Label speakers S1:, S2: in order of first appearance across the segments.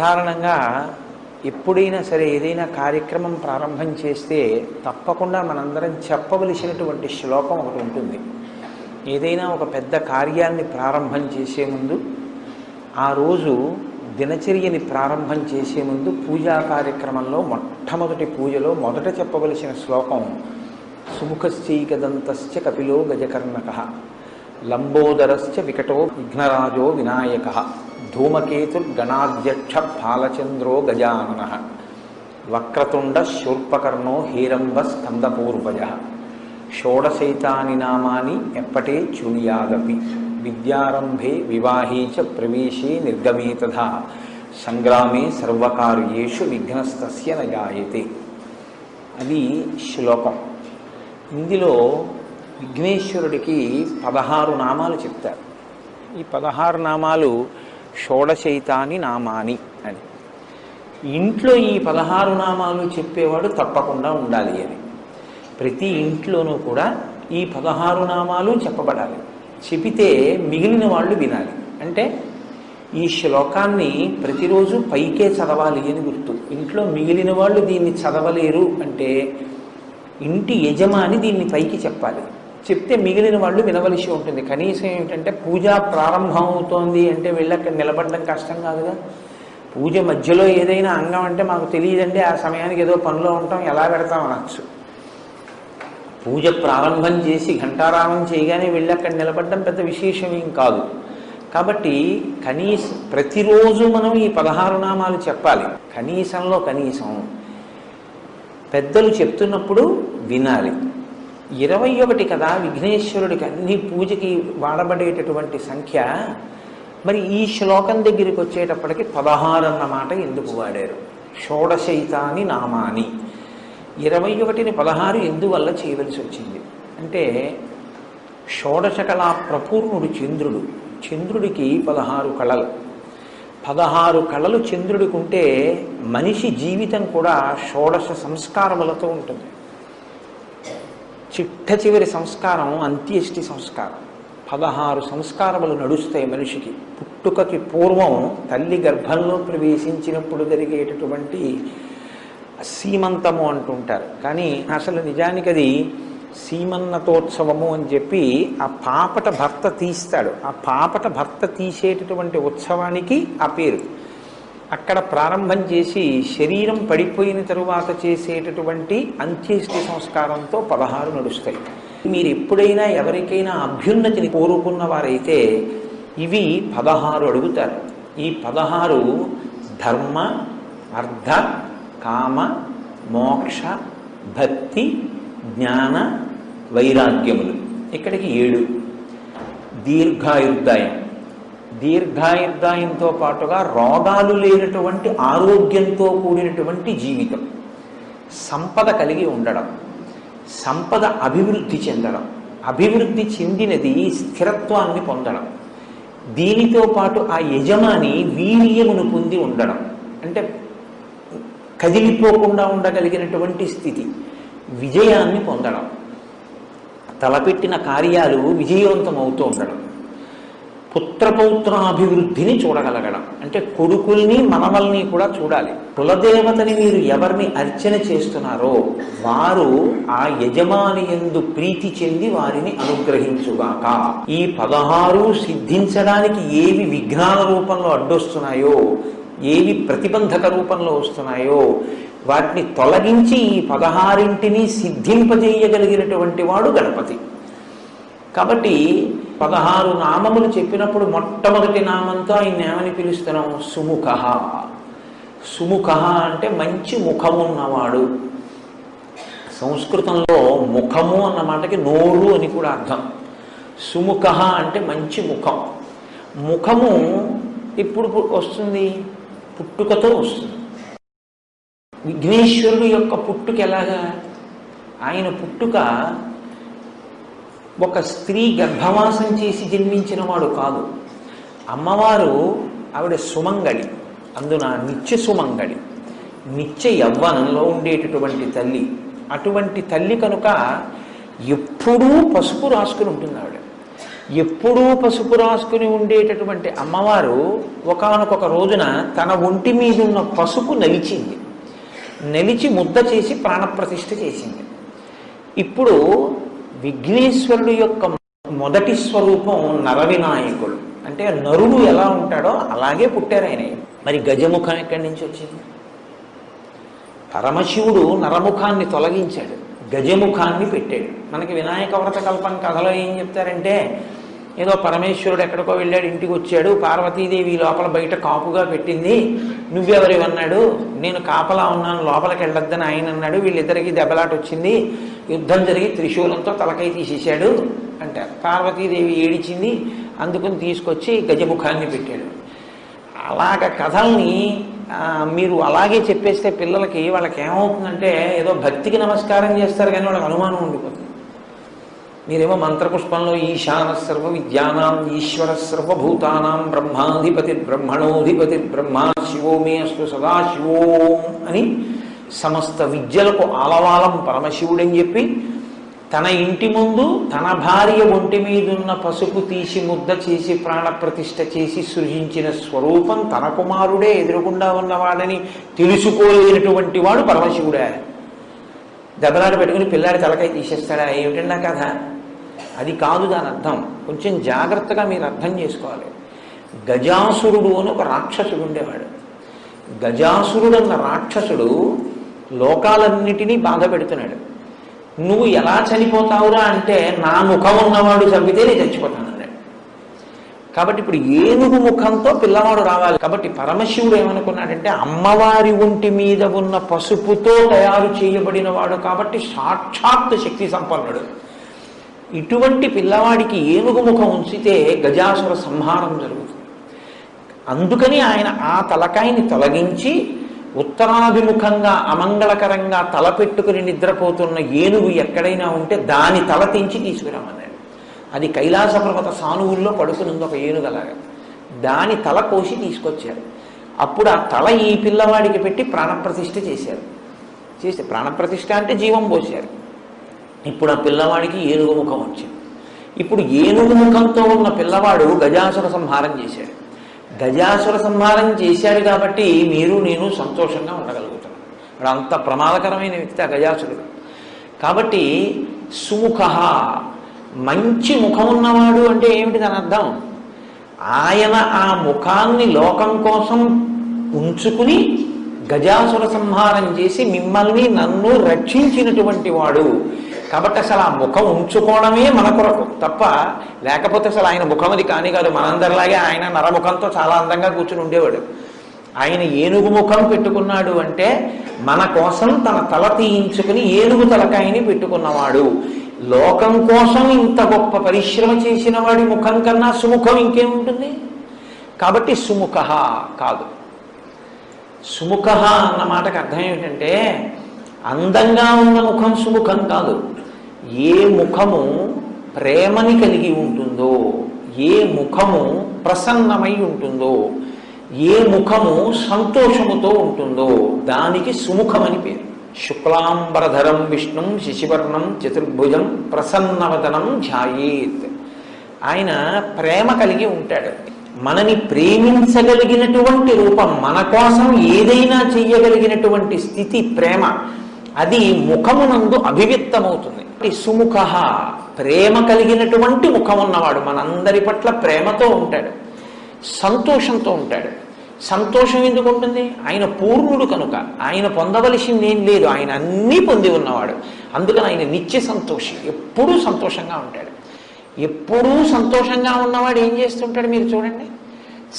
S1: సాధారణంగా ఎప్పుడైనా సరే ఏదైనా కార్యక్రమం ప్రారంభం చేస్తే తప్పకుండా మనందరం చెప్పవలసినటువంటి శ్లోకం ఒకటి ఉంటుంది. ఏదైనా ఒక పెద్ద కార్యాన్ని ప్రారంభం చేసే ముందు, ఆ రోజు దినచర్యని ప్రారంభం చేసే ముందు పూజా కార్యక్రమంలో మొట్టమొదటి పూజలో మొదట చెప్పవలసిన శ్లోకం సుముఖశ్చైకదంతశ్చ కపిలో గజకర్ణకః లంబోదరశ్చ వికటో విఘ్నరాజో వినాయకః ధూమకేతుర్గణాధ్యక్ష బాలచంద్రో గజాననః వక్రతుండ శూర్పకర్ణో హేరంబ స్కందపూర్వజః షోడశైతాని నామాని ఎప్పటే చూయాదపి విద్యారంభే వివాహే చ ప్రవేశే నిర్గమే తథా సంగ్రామే సర్వకార్యేషు విఘ్నస్తస్య న జాయతే. అది శ్లోకం. ఇందులో విఘ్నేశ్వరుడికి 16 నామాలు చెప్తారు. ఈ 16 నామాలు షోడశైతాని నామాని అని. ఇంట్లో ఈ 16 నామాలు చెప్పేవాడు తప్పకుండా ఉండాలి అని. ప్రతి ఇంట్లోనూ కూడా ఈ 16 నామాలు చెప్పబడాలి. చెబితే మిగిలిన వాళ్ళు వినాలి. అంటే ఈ శ్లోకాన్ని ప్రతిరోజు పైకే చదవాలి అని గుర్తు. ఇంట్లో మిగిలిన వాళ్ళు దీన్ని చదవలేరు అంటే ఇంటి యజమాని దీన్ని పైకి చెప్పాలి. చెప్తే మిగిలిన వాళ్ళు వినవలసి ఉంటుంది. కనీసం ఏమిటంటే పూజ ప్రారంభం అవుతోంది అంటే వెళ్ళి అక్కడ నిలబడడం కష్టం కాదుగా. పూజ మధ్యలో ఏదైనా అంగం అంటే మాకు తెలియదండి, ఆ సమయానికి ఏదో పనిలో ఉంటాం, ఎలా పెడతాం అనొచ్చు. పూజ ప్రారంభం చేసి ఘంటారామం చేయగానే వెళ్ళి అక్కడ నిలబడడం పెద్ద విశేషం ఏం కాదు. కాబట్టి కనీసం ప్రతిరోజు మనం ఈ 16 నామాలు చెప్పాలి. కనీసంలో కనీసం పెద్దలు చెప్తున్నప్పుడు వినాలి. 21 కదా విఘ్నేశ్వరుడికి అన్ని పూజకి వాడబడేటటువంటి సంఖ్య. మరి ఈ శ్లోకం దగ్గరికి వచ్చేటప్పటికి 16 అన్నమాట ఎందుకు వాడారు? షోడశైతాని నామాని. 21ని 16 ఎందువల్ల చేయవలసి వచ్చింది అంటే షోడశ కళా ప్రపూర్ణుడు చంద్రుడు. చంద్రుడికి 16 కళలు. 16 కళలు చంద్రుడికి ఉంటే మనిషి జీవితం కూడా షోడశ సంస్కారములతో ఉంటుంది. చిట్ట చివరి సంస్కారం అంత్యేష్టి సంస్కారం. 16 సంస్కారములు నడుస్తాయి మనిషికి. పుట్టుకకి పూర్వం తల్లి గర్భంలో ప్రవేశించినప్పుడు జరిగేటటువంటి సీమంతము అంటుంటారు. కానీ అసలు నిజానికి అది సీమన్నతోత్సవము అని చెప్పి ఆ పాపట భర్త తీస్తాడు. ఆ పాపట భర్త తీసేటటువంటి ఉత్సవానికి ఆ పేరు. అక్కడ ప్రారంభం చేసి శరీరం పడిపోయిన తరువాత చేసేటటువంటి అంత్యేష్టి సంస్కారంతో 16 నడుస్తాయి. మీరు ఎప్పుడైనా ఎవరికైనా అభ్యున్నతిని కోరుకున్న వారైతే ఇవి 16 అడుగుతారు. ఈ 16 ధర్మ, అర్థ, కామ, మోక్ష, భక్తి, జ్ఞాన, వైరాగ్యములు. ఇక్కడికి 7. దీర్ఘాయుర్దాయం. దీర్ఘాయుర్దాయంతో పాటుగా రోగాలు లేనటువంటి ఆరోగ్యంతో కూడినటువంటి జీవితం. సంపద కలిగి ఉండడం, సంపద అభివృద్ధి చెందడం, అభివృద్ధి చెందినది స్థిరత్వాన్ని పొందడం. దీనితో పాటు ఆ యజమాని వీర్యమును పొంది ఉండడం, అంటే కదిలిపోకుండా ఉండగలిగినటువంటి స్థితి, విజయాన్ని పొందడం, తలపెట్టిన కార్యాలు విజయవంతం అవుతూ ఉండడం, పుత్రపౌత్రాభివృద్ధిని చూడగలగడం, అంటే కొడుకుల్ని మనవల్ని కూడా చూడాలి. కులదేవతని మీరు ఎవరిని అర్చన చేస్తున్నారో వారు ఆ యజమాని యందు ప్రీతి చెంది వారిని అనుగ్రహించుగాక. ఈ 16 సిద్ధించడానికి ఏవి విఘ్నాల రూపంలో అడ్డొస్తున్నాయో, ఏవి ప్రతిబంధక రూపంలో వస్తున్నాయో వాటిని తొలగించి ఈ 16ంటిని సిద్ధింపజేయగలిగినటువంటి వాడు గణపతి. కాబట్టి 16 నామములు చెప్పినప్పుడు మొట్టమొదటి నామంతో ఆయన ఏమని పిలుస్తున్నాం? సుముఖ. సుముఖ అంటే మంచి ముఖమున్నవాడు. సంస్కృతంలో ముఖము అన్న మాటకి నోరు అని కూడా అర్థం. సుముఖ అంటే మంచి ముఖం. ముఖము ఇప్పుడు వస్తుంది, పుట్టుకతో వస్తుంది. విఘ్నేశ్వరుడు యొక్క పుట్టుక ఎలాగా? ఆయన పుట్టుక ఒక స్త్రీ గర్భవాసం చేసి జన్మించిన వాడు కాదు. అమ్మవారు ఆవిడ సుమంగళి, అందున నిత్య సుమంగళి, నిత్య యవ్వనంలో ఉండేటటువంటి తల్లి. అటువంటి తల్లి కనుక ఎప్పుడూ పసుపు రాసుకుని ఉంటుంది ఆవిడ. ఎప్పుడూ పసుపు రాసుకుని ఉండేటటువంటి అమ్మవారు ఒకానొక రోజున తన ఒంటి మీద ఉన్న పసుపు నలిచింది. నలిచి ముద్ద చేసి ప్రాణప్రతిష్ఠ చేసింది. ఇప్పుడు విఘ్నేశ్వరుడు యొక్క మొదటి స్వరూపం నరవినాయకుడు. అంటే నరుడు ఎలా ఉంటాడో అలాగే పుట్టారు ఆయన. మరి గజముఖం ఎక్కడి నుంచి వచ్చింది? పరమశివుడు నరముఖాన్ని తొలగించాడు, గజముఖాన్ని పెట్టాడు. మనకి వినాయక వ్రత కల్పం కథలో ఏం చెప్తారంటే, ఏదో పరమేశ్వరుడు ఎక్కడికో వెళ్ళాడు, ఇంటికి వచ్చాడు, పార్వతీదేవి లోపల బయట కాపుగా పెట్టింది, నువ్వెవరివన్నాడు, నేను కాపలా ఉన్నాను లోపలికి వెళ్ళొద్దని ఆయన అన్నాడు, వీళ్ళిద్దరికీ దెబ్బలాట వచ్చింది, యుద్ధం జరిగి త్రిశూలంతో తలకై తీసేశాడు అంటారు. పార్వతీదేవి ఏడిచింది, అందుకుని తీసుకొచ్చి గజముఖాన్ని పెట్టాడు. అలాగ కథల్ని మీరు అలాగే చెప్పేస్తే పిల్లలకి వాళ్ళకి ఏమవుతుందంటే ఏదో భక్తికి నమస్కారం చేస్తారు కానీ వాళ్ళకి అనుమానం ఉండిపోతుంది. మీరేమో మంత్రపుష్పంలో ఈశాన సర్వ విద్యానాం ఈశ్వర సర్వభూతానాం బ్రహ్మాధిపతి బ్రహ్మణోధిపతి బ్రహ్మ శివో మే అస్తు సదాశివోం అని సమస్త విద్యలకు ఆలవాలం పరమశివుడని చెప్పి తన ఇంటి ముందు తన భార్య ఒంటి మీదున్న పసుపు తీసి ముద్ద చేసి ప్రాణప్రతిష్ఠ చేసి సృజించిన స్వరూపం తన కుమారుడే ఎదురుగుండా ఉన్నవాడని తెలుసుకోలేనటువంటి వాడు పరమశివుడే. దెబ్బలాట పెట్టుకుని పిల్లాడి తలకాయ తీసేస్తాడా? ఏమిటండి కథ? అది కాదు దాని అర్థం. కొంచెం జాగ్రత్తగా మీరు అర్థం చేసుకోవాలి. గజాసురుడు అని ఒక రాక్షసుడు ఉండేవాడు. గజాసురుడు అన్న రాక్షసుడు లోకాలన్నిటినీ బాధ పెడుతున్నాడు. నువ్వు ఎలా చనిపోతావురా అంటే, నా ముఖం ఉన్నవాడు చంపితే నేను చచ్చిపోతానన్నాడు. కాబట్టి ఇప్పుడు ఏనుగు ముఖంతో పిల్లవాడు రావాలి. కాబట్టి పరమశివుడు ఏమనుకున్నాడంటే, అమ్మవారి ఒంటి మీద ఉన్న పసుపుతో తయారు చేయబడిన వాడు కాబట్టి సాక్షాత్ శక్తి సంపన్నుడు. ఇటువంటి పిల్లవాడికి ఏనుగు ముఖం ఉంచితే గజాసుర సంహారం జరుగుతుంది. అందుకని ఆయన ఆ తలకాయని తొలగించి ఉత్తరాభిముఖంగా అమంగళకరంగా తలపెట్టుకుని నిద్రపోతున్న ఏనుగు ఎక్కడైనా ఉంటే దాని తల తెంచి తీసుకురామన్నాడు. అది కైలాస పర్వత సానువుల్లో పడుకునుంది ఒక ఏనుగలాగా. దాని తల కోసి తీసుకొచ్చారు. అప్పుడు ఆ తల ఈ పిల్లవాడికి పెట్టి ప్రాణప్రతిష్ఠ చేశారు. చేస్తే ప్రాణప్రతిష్ఠ అంటే జీవం పోశారు. ఇప్పుడు ఆ పిల్లవాడికి ఏనుగు ముఖం వచ్చింది. ఇప్పుడు ఏనుగు ముఖంతో ఉన్న పిల్లవాడు గజాసుర సంహారం చేశాడు. గజాసుర సంహారం చేశాడు కాబట్టి మీరు నేను సంతోషంగా ఉండగలుగుతాం. వాడు అంత ప్రమాదకరమైన వ్యక్తి ఆ గజాసురుడు. కాబట్టి సుముఖ, మంచి ముఖం ఉన్నవాడు అంటే ఏమిటి దాని అర్థం? ఆయన ఆ ముఖాన్ని లోకం కోసం ఉంచుకుని గజాసుర సంహారం చేసి మిమ్మల్ని నన్ను రక్షించినటువంటి వాడు. కాబట్టి అసలు ఆ ముఖం ఉంచుకోవడమే మన కొరకు తప్ప, లేకపోతే అసలు ఆయన ముఖం అది కాని కాదు. మనందరిలాగే ఆయన నరముఖంతో చాలా అందంగా కూర్చుని ఉండేవాడు. ఆయన ఏనుగు ముఖం పెట్టుకున్నాడు అంటే మన కోసం తన తల తీయించుకుని ఏనుగు తలకాయని పెట్టుకున్నవాడు. లోకం కోసం ఇంత గొప్ప పరిశ్రమ చేసిన వాడి ముఖం కన్నా సుముఖం ఇంకేముంటుంది? కాబట్టి సుముఖ కాదు. సుముఖ అన్న మాటకు అర్థం ఏమిటంటే, అందంగా ఉన్న ముఖం సుముఖం కాదు. ఏ ముఖము ప్రేమని కలిగి ఉంటుందో, ఏ ముఖము ప్రసన్నమై ఉంటుందో, ఏ ముఖము సంతోషముతో ఉంటుందో దానికి సుముఖమని పేరు. శుక్లాంబరధరం విష్ణుం శశివర్ణం చతుర్భుజం ప్రసన్నవదనం ధ్యాయేత్. ఆయన ప్రేమ కలిగి ఉంటాడు. మనని ప్రేమించగలిగినటువంటి రూపం, మన కోసం ఏదైనా చెయ్యగలిగినటువంటి స్థితి ప్రేమ, అది ముఖమునందు అభివ్యక్తమవుతుంది. సుముఖ, ప్రేమ కలిగినటువంటి ముఖం ఉన్నవాడు మనందరి పట్ల ప్రేమతో ఉంటాడు, సంతోషంతో ఉంటాడు. సంతోషం ఎందుకు ఉంటుంది? ఆయన పూర్ణుడు కనుక ఆయన పొందవలసింది ఏం లేదు, ఆయన అన్నీ పొంది ఉన్నవాడు. అందుకని ఆయన నిత్య సంతోషి, ఎప్పుడూ సంతోషంగా ఉంటాడు. ఎప్పుడూ సంతోషంగా ఉన్నవాడు ఏం చేస్తుంటాడు మీరు చూడండి,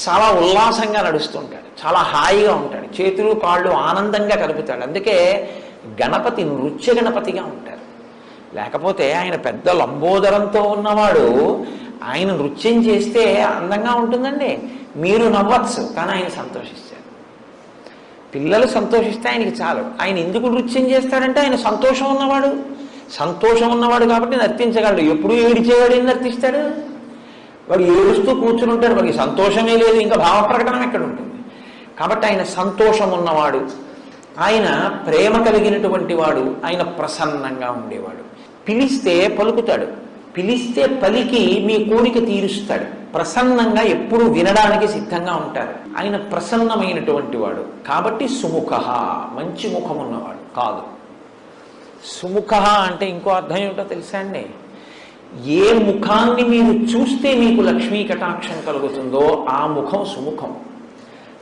S1: చాలా ఉల్లాసంగా నడుస్తుంటాడు, చాలా హాయిగా ఉంటాడు, చేతులు కాళ్ళు ఆనందంగా కలుపుతాడు. అందుకే గణపతి నృత్య గణపతిగా ఉంటారు. లేకపోతే ఆయన పెద్ద లంబోదరంతో ఉన్నవాడు ఆయన నృత్యం చేస్తే అందంగా ఉంటుందండి. మీరు నవ్వచ్చు కానీ ఆయన సంతోషిస్తారు. పిల్లలు సంతోషిస్తే ఆయనకి చాలు. ఆయన ఎందుకు నృత్యం చేస్తాడంటే ఆయన సంతోషం ఉన్నవాడు. సంతోషం ఉన్నవాడు కాబట్టి నర్తించగలడు. ఎప్పుడు ఏడిచేవాడు ఏం నర్తిస్తాడు? వాడు ఏడుస్తూ కూర్చుని ఉంటాడు, వాడికి సంతోషమే లేదు, ఇంకా భావ ప్రకటన ఎక్కడ ఉంటుంది? కాబట్టి ఆయన సంతోషం ఉన్నవాడు, ఆయన ప్రేమ కలిగినటువంటి వాడు, ఆయన ప్రసన్నంగా ఉండేవాడు. పిలిస్తే పలుకుతాడు, పిలిస్తే పలికి మీ కోరిక తీరుస్తాడు. ప్రసన్నంగా ఎప్పుడు వినడానికి సిద్ధంగా ఉంటారు. ఆయన ప్రసన్నమైనటువంటి వాడు కాబట్టి సుముఖ, మంచి ముఖం ఉన్నవాడు కాదు. సుముఖ అంటే ఇంకో అర్థం ఏమిటో తెలుసా అండి? ఏ ముఖాన్ని మీరు చూస్తే మీకు లక్ష్మీ కటాక్షం కలుగుతుందో ఆ ముఖం సుముఖం.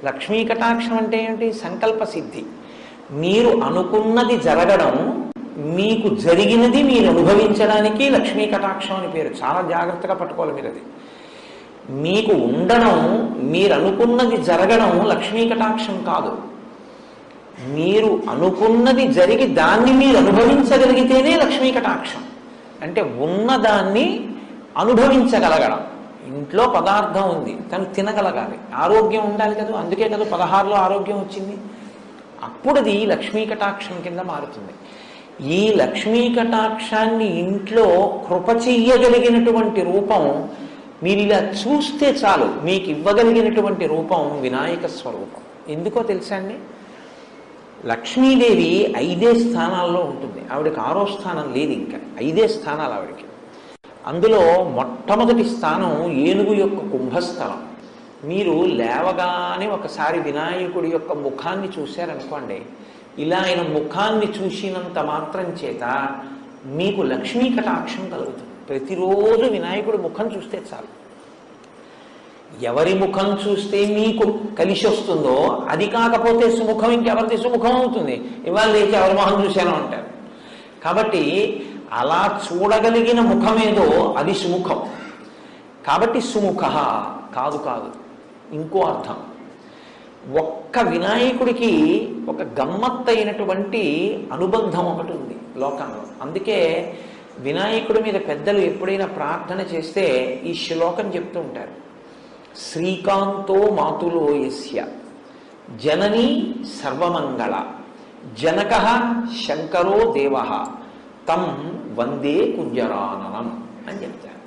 S1: లక్ష్మీ కటాక్షం అంటే ఏమిటి? సంకల్ప సిద్ధి. మీరు అనుకున్నది జరగడం, మీకు జరిగినది మీరు అనుభవించడానికి లక్ష్మీ కటాక్షం అని పేరు. చాలా జాగ్రత్తగా పట్టుకోవాలి మీరు. అది మీకు ఉండడం, మీరు అనుకున్నది జరగడం లక్ష్మీ కటాక్షం కాదు. మీరు అనుకున్నది జరిగి దాన్ని మీరు అనుభవించగలిగితేనే లక్ష్మీ కటాక్షం. అంటే ఉన్నదాన్ని అనుభవించగలగడం. ఇంట్లో పదార్థం ఉంది, తను తినగలగాలి, ఆరోగ్యం ఉండాలి కదా. అందుకే కదా 16లో ఆరోగ్యం వచ్చింది. అప్పుడు అది లక్ష్మీ కటాక్షం కింద మారుతుంది. ఈ లక్ష్మీ కటాక్షాన్ని ఇంట్లో కృప చెయ్యగలిగినటువంటి రూపం మీరు ఇలా చూస్తే చాలు. మీకు ఇవ్వగలిగినటువంటి రూపం వినాయక స్వరూపం. ఎందుకో తెలుసా అండి? లక్ష్మీదేవి 5 స్థానాల్లో ఉంటుంది. ఆవిడకి 6వ స్థానం లేదు, ఇంకా 5 స్థానాలు ఆవిడకి. అందులో మొట్టమొదటి స్థానం ఏనుగు యొక్క కుంభస్థలం. మీరు లేవగానే ఒకసారి వినాయకుడి యొక్క ముఖాన్ని చూశారనుకోండి, ఇలా ఆయన ముఖాన్ని చూసినంత మాత్రం చేత మీకు లక్ష్మీ కటాక్షం కలుగుతుంది. ప్రతిరోజు వినాయకుడి ముఖం చూస్తే చాలు. ఎవరి ముఖం చూస్తే మీకు కలిసి వస్తుందో అది కాకపోతే సుముఖం ఇంకెవరిది సుముఖం అవుతుంది? ఇవాళ లేచి ఎవరి మొహం చూశానో అంటారు. కాబట్టి అలా చూడగలిగిన ముఖమేదో అది సుముఖం. కాబట్టి సుముఖ కాదు ఇంకో అర్థం. ఒక్క వినాయకుడికి ఒక గమ్మత్తైనటువంటి అనుబంధం ఒకటి ఉంది లోకంలో. అందుకే వినాయకుడి మీద పెద్దలు ఎప్పుడైనా ప్రార్థన చేస్తే ఈ శ్లోకం చెప్తూ ఉంటారు. శ్రీకాంతో మాతులో యస్య జననీ సర్వమంగళ జనక శంకరో దేవ తం వందే కుంజరాననం అని చెప్తారు.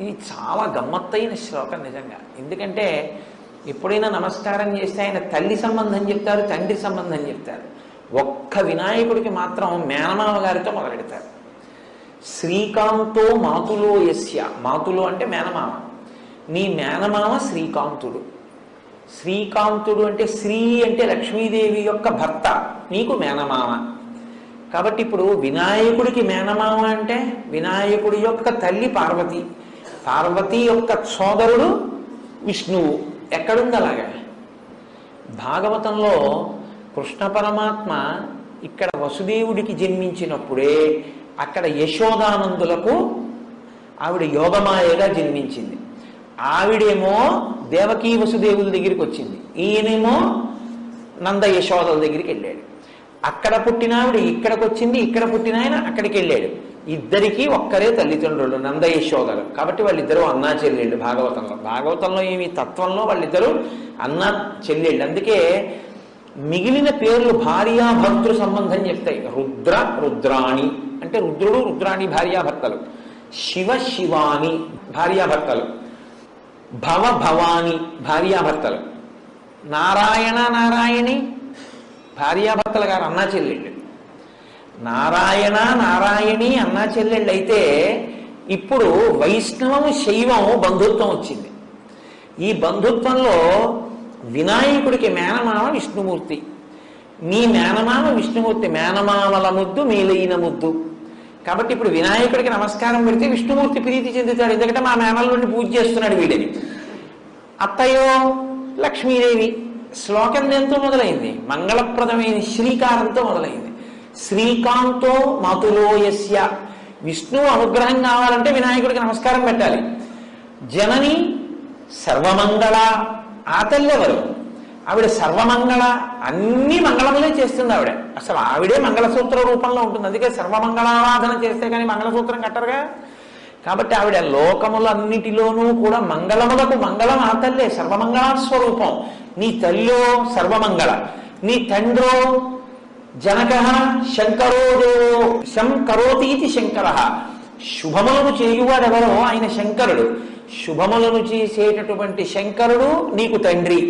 S1: ఇది చాలా గమ్మత్తైన శ్లోకం నిజంగా. ఎందుకంటే ఎప్పుడైనా నమస్కారం చేస్తే ఆయన తల్లి సంబంధం చెప్తారు, తండ్రి సంబంధం చెప్తారు. ఒక్క వినాయకుడికి మాత్రం మేనమామ గారితో మొదలెడతారు. శ్రీకాంతో మాతులో యస్య, మాతులో అంటే మేనమామ. నీ మేనమామ శ్రీకాంతుడు. శ్రీకాంతుడు అంటే శ్రీ అంటే లక్ష్మీదేవి యొక్క భర్త, నీకు మేనమామ. కాబట్టి ఇప్పుడు వినాయకుడికి మేనమామ అంటే వినాయకుడి యొక్క తల్లి పార్వతి, పార్వతి యొక్క సోదరుడు విష్ణువు. ఎక్కడుంది అలాగా? భాగవతంలో కృష్ణ పరమాత్మ ఇక్కడ వసుదేవుడికి జన్మించినప్పుడే అక్కడ యశోదానందులకు ఆవిడ యోగమాయగా జన్మించింది. ఆవిడేమో దేవకీ వసుదేవుల దగ్గరికి వచ్చింది, ఈయనేమో నంద యశోదల దగ్గరికి వెళ్ళాడు. అక్కడ పుట్టిన ఆవిడ ఇక్కడికి వచ్చింది, ఇక్కడ పుట్టిన ఆయన అక్కడికి వెళ్ళాడు. ఇద్దరికీ ఒక్కరే తల్లిదండ్రులు నంద యశోదలు. కాబట్టి వాళ్ళిద్దరూ అన్నా చెల్లెళ్ళు. భాగవతంలో ఏమి తత్వంలో వాళ్ళిద్దరూ అన్నా చెల్లెళ్ళు. అందుకే మిగిలిన పేర్లు భార్యాభర్తృ సంబంధం చెప్తాయి. రుద్ర రుద్రాణి అంటే రుద్రుడు రుద్రాణి భార్యాభర్తలు, శివ శివాని భార్యాభర్తలు, భవ భవాని భార్యాభర్తలు, నారాయణ నారాయణి భార్యాభర్తలు గారు అన్నా చెల్లెళ్ళు. నారాయణ నారాయణి అన్నా చెల్లెళ్ళు అయితే ఇప్పుడు వైష్ణవం శైవం బంధుత్వం వచ్చింది. ఈ బంధుత్వంలో వినాయకుడికి మేనమామ విష్ణుమూర్తి. నీ మేనమామ విష్ణుమూర్తి, మేనమామల ముద్దు మేలైన ముద్దు. కాబట్టి ఇప్పుడు వినాయకుడికి నమస్కారం పెడితే విష్ణుమూర్తి ప్రీతి చెందుతాడు. ఎందుకంటే మా మేనల నుండి పూజ చేస్తున్నాడు వీడిని. అత్తయ్యో లక్ష్మీదేవి. శ్లోకం దేంతో మొదలైంది? మంగళప్రదమైన శ్రీకారంతో మొదలైంది. శ్రీకాంతో మాతులో యస్య. విష్ణువు అనుగ్రహం కావాలంటే వినాయకుడికి నమస్కారం పెట్టాలి. జనని సర్వమంగళ. ఆ తల్లి ఎవరు? ఆవిడ సర్వమంగళ, అన్ని మంగళములే చేస్తుంది ఆవిడ. అసలు ఆవిడే మంగళసూత్ర రూపంలో ఉంటుంది. అందుకే సర్వమంగళారాధన చేస్తే కానీ మంగళసూత్రం కట్టరుగా. కాబట్టి ఆవిడ లోకములన్నిటిలోనూ కూడా మంగళములకు మంగళం ఆ తల్లే, సర్వమంగళస్వరూపం. నీ తల్లో సర్వమంగళ, నీ తండ్రో జనక శంకరో శంకరోతీతి శంకర. శుభములను చేయువాడెవరో ఆయన శంకరుడు. శుభములను చేసేటటువంటి శంకరుడు నీకు తండ్రి.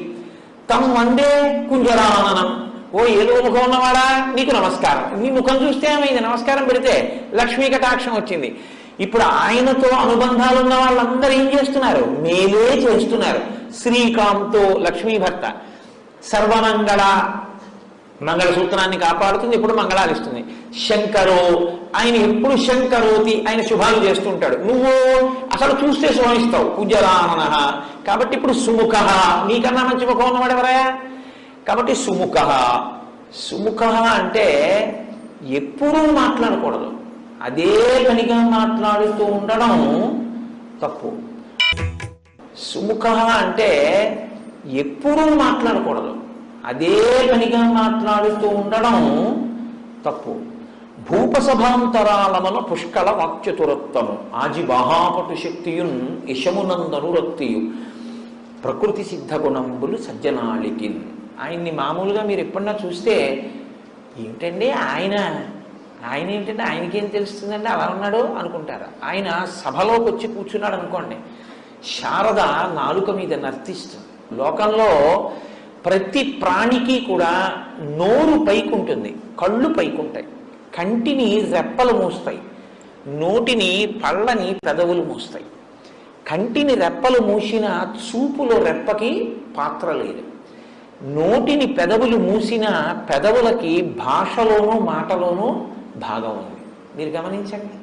S1: తం వందే కుంజరాననం. ఓ ఏదో ముఖం ఉన్నవాడా నీకు నమస్కారం. నీ ముఖం చూస్తే ఏమైంది? నమస్కారం పెడితే లక్ష్మీ కటాక్షం వచ్చింది. ఇప్పుడు ఆయనతో అనుబంధాలు ఉన్న వాళ్ళందరూ ఏం చేస్తున్నారు? మేలే చేస్తున్నారు. శ్రీకాంతో లక్ష్మీ భర్త సర్వమంగళ, మంగళసూత్రాన్ని కాపాడుతుంది, ఎప్పుడు మంగళాలు ఇస్తుంది. శంకరో, ఆయన ఎప్పుడు శంకరోతి, ఆయన శుభాలు చేస్తుంటాడు. నువ్వు అసలు చూస్తే శోభిస్తావు. కుజరానన, కాబట్టి ఇప్పుడు సుముఖ, నీకన్నా మంచి ముఖం ఉన్నవాడు ఎవరయా? కాబట్టి సుముఖ. సుముఖ అంటే ఎప్పుడూ మాట్లాడకూడదు, అదే పనిగా మాట్లాడుతూ ఉండడం తప్పు. సుముఖ అంటే ఎప్పుడూ మాట్లాడకూడదు, అదే పనిగా మాట్లాడుతూ ఉండడం తప్పు. భూపసభాంతరాలమల పుష్కళ వాక్చతురత్వము ఆజి బాహాపటు శక్తియున్ యశమునందనురక్తియు ప్రకృతి సిద్ధ గుణంబులు సజ్జనాళికి. ఆయన్ని మామూలుగా మీరు ఎప్పుడన్నా చూస్తే ఏమిటండి ఆయన ఏంటంటే ఆయనకేం తెలుస్తుందండి అలా ఉన్నాడు అనుకుంటారా? ఆయన సభలోకి వచ్చి కూర్చున్నాడు అనుకోండి, శారద నాలుక మీద నర్తిస్తుంది. లోకంలో ప్రతి ప్రాణికి కూడా నోరు పైకుంటుంది, కళ్ళు పైకుంటాయి, కంటిని రెప్పలు మూస్తాయి, నోటిని పళ్ళని పెదవులు మూస్తాయి. కంటిని రెప్పలు మూసిన చూపులో రెప్పకి పాత్ర లేదు. నోటిని పెదవులు మూసిన పెదవులకి భాషలోనూ మాటలోనూ భాగం ఉంది. మీరు గమనించండి,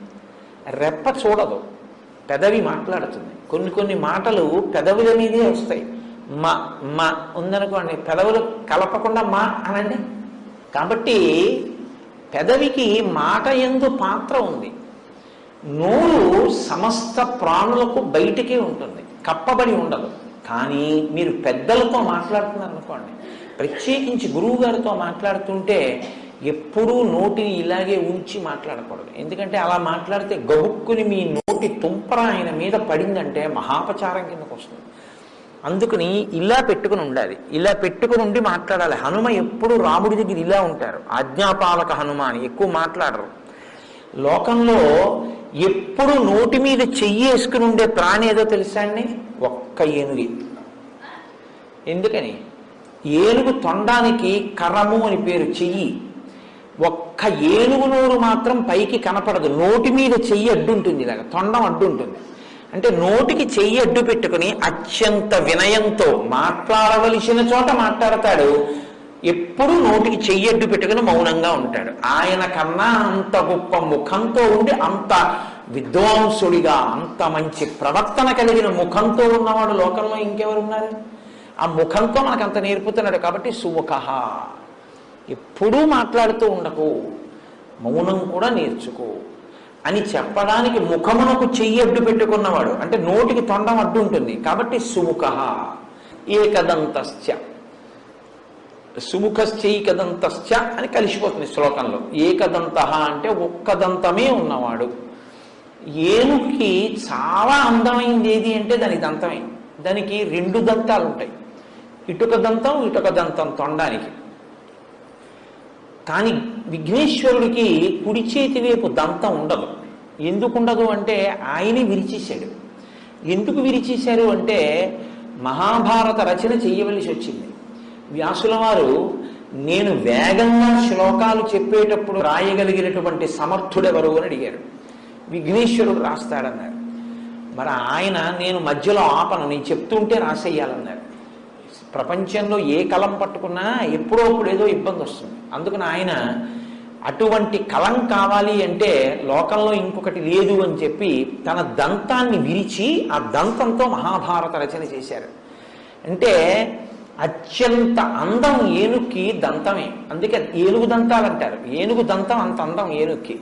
S1: రెప్ప చూడదు, పెదవి మాట్లాడుతుంది. కొన్ని మాటలు పెదవుల మీదే వస్తాయి. మా మా ఉందనుకోండి, పెదవులు కలపకుండా మా అనండి. కాబట్టి పెదవికి మాట యందు పాత్ర ఉంది. నోరు సమస్త ప్రాణులకు బయటికే ఉంటుంది, కప్పబడి ఉండదు. కానీ మీరు పెద్దలతో మాట్లాడుతున్నారు అనుకోండి, ప్రత్యేకించి గురువు గారితో మాట్లాడుతుంటే ఎప్పుడూ నోటిని ఇలాగే ఉంచి మాట్లాడకూడదు. ఎందుకంటే అలా మాట్లాడితే గబుక్కుని మీ నోటి తుంపర ఆయన మీద పడిందంటే మహాపచారం కిందకు వస్తుంది. అందుకని ఇలా పెట్టుకుని ఉండాలి, ఇలా పెట్టుకుని ఉండి మాట్లాడాలి. హనుమ ఎప్పుడు రాముడి దగ్గర ఇలా ఉంటారు, ఆజ్ఞాపాలక హనుమ అని, ఎక్కువ మాట్లాడరు. లోకంలో ఎప్పుడు నోటి మీద చెయ్యి వేసుకుని ఉండే ప్రాణి ఏదో తెలుసా అండి? ఒక్క ఏనుగి. ఎందుకని? ఏనుగు తొండానికి కరము అని పేరు, చెయ్యి. ఒక్క ఏనుగు నోరు మాత్రం పైకి కనపడదు, నోటి మీద చెయ్యి అడ్డుంటుంది, ఇలాగ తొండం అడ్డుంటుంది. అంటే నోటికి చెయ్యి అడ్డు పెట్టుకుని అత్యంత వినయంతో మాట్లాడవలసిన చోట మాట్లాడతాడు, ఎప్పుడు నోటికి చెయ్యి అడ్డు పెట్టుకుని మౌనంగా ఉంటాడు. ఆయన కన్నా అంత గొప్ప ముఖంతో ఉండి, అంత విద్వాంసుడిగా, అంత మంచి ప్రవర్తన కలిగిన ముఖంతో ఉన్నవాడు లోకంలో ఇంకెవరున్నారు? ఆ ముఖంతో మనకు అంత నేర్పుతున్నాడు. కాబట్టి సుముఖ, ఎప్పుడూ మాట్లాడుతూ ఉండకు, మౌనం కూడా నేర్చుకో అని చెప్పడానికి ముఖమునకు చెయ్యి అడ్డు పెట్టుకున్నవాడు, అంటే నోటికి తొండం అడ్డు ఉంటుంది. కాబట్టి సుముఖ. ఏకదంతశ్చ, సుముఖశ్చైకదంతశ్చ అని కలిసిపోతుంది శ్లోకంలో. ఏకదంత అంటే ఒక్క దంతమే ఉన్నవాడు. ఏనుగుకి చాలా అందమైంది ఏది అంటే దానికి దంతమే. దానికి రెండు దంతాలు ఉంటాయి, ఇటుక దంతం ఇటుక దంతం తొండానికి. కానీ విఘ్నేశ్వరుడికి కుడి చేతి వైపు దంతం ఉండదు. ఎందుకు ఉండదు అంటే ఆయనే విరిచేశాడు. ఎందుకు విరిచేశారు అంటే మహాభారత రచన చెయ్యవలసి వచ్చింది. వ్యాసుల వారు నేను వేగంగా శ్లోకాలు చెప్పేటప్పుడు రాయగలిగినటువంటి సమర్థుడెవరు అని అడిగారు. విఘ్నేశ్వరుడు రాస్తాడన్నారు. మరి ఆయన నేను మధ్యలో ఆపను, నేను చెప్తుంటే రాసేయాలన్నారు. ప్రపంచంలో ఏ కలం పట్టుకున్నా ఎప్పుడో అప్పుడు ఏదో ఇబ్బంది వస్తుంది. అందుకని ఆయన అటువంటి కలం కావాలి అంటే లోకంలో ఇంకొకటి లేదు అని చెప్పి తన దంతాన్ని విరిచి ఆ దంతంతో మహాభారత రచన చేశారు. అంటే అత్యంత అందం ఏనుగుకి దంతమే. అందుకే ఏనుగు దంతాలు అంటారు. ఏనుగు దంతం అంత అందం ఏనుగుకి.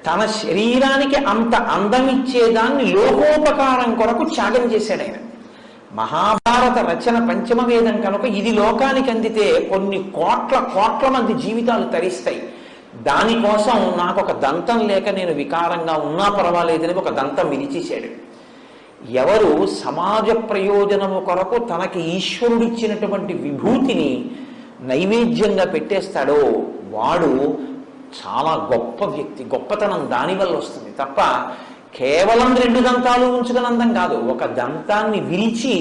S1: తన శరీరానికి అంత అందం ఇచ్చేదాన్ని లోకోపకారం కొరకు త్యాగం చేశాడు ఆయన. మహాభారత రచన పంచమ వేదం కనుక ఇది లోకానికి అందితే కొన్ని కోట్ల మంది జీవితాలు తరిస్తాయి. దానికోసం నాకు ఒక దంతం లేక నేను వికారంగా ఉన్నా పర్వాలేదని ఒక దంతం విరిచేశాడు. ఎవరు సమాజ ప్రయోజనము కొరకు తనకి ఈశ్వరుడిచ్చినటువంటి విభూతిని నైవేద్యంగా పెట్టేస్తాడో వాడు చాలా గొప్ప వ్యక్తి. గొప్పతనం దానివల్ల వస్తుంది తప్ప కేవలం రెండు దంతాలు ఉంచుకుని అందం కాదు. ఒక దంతాన్ని విరిచి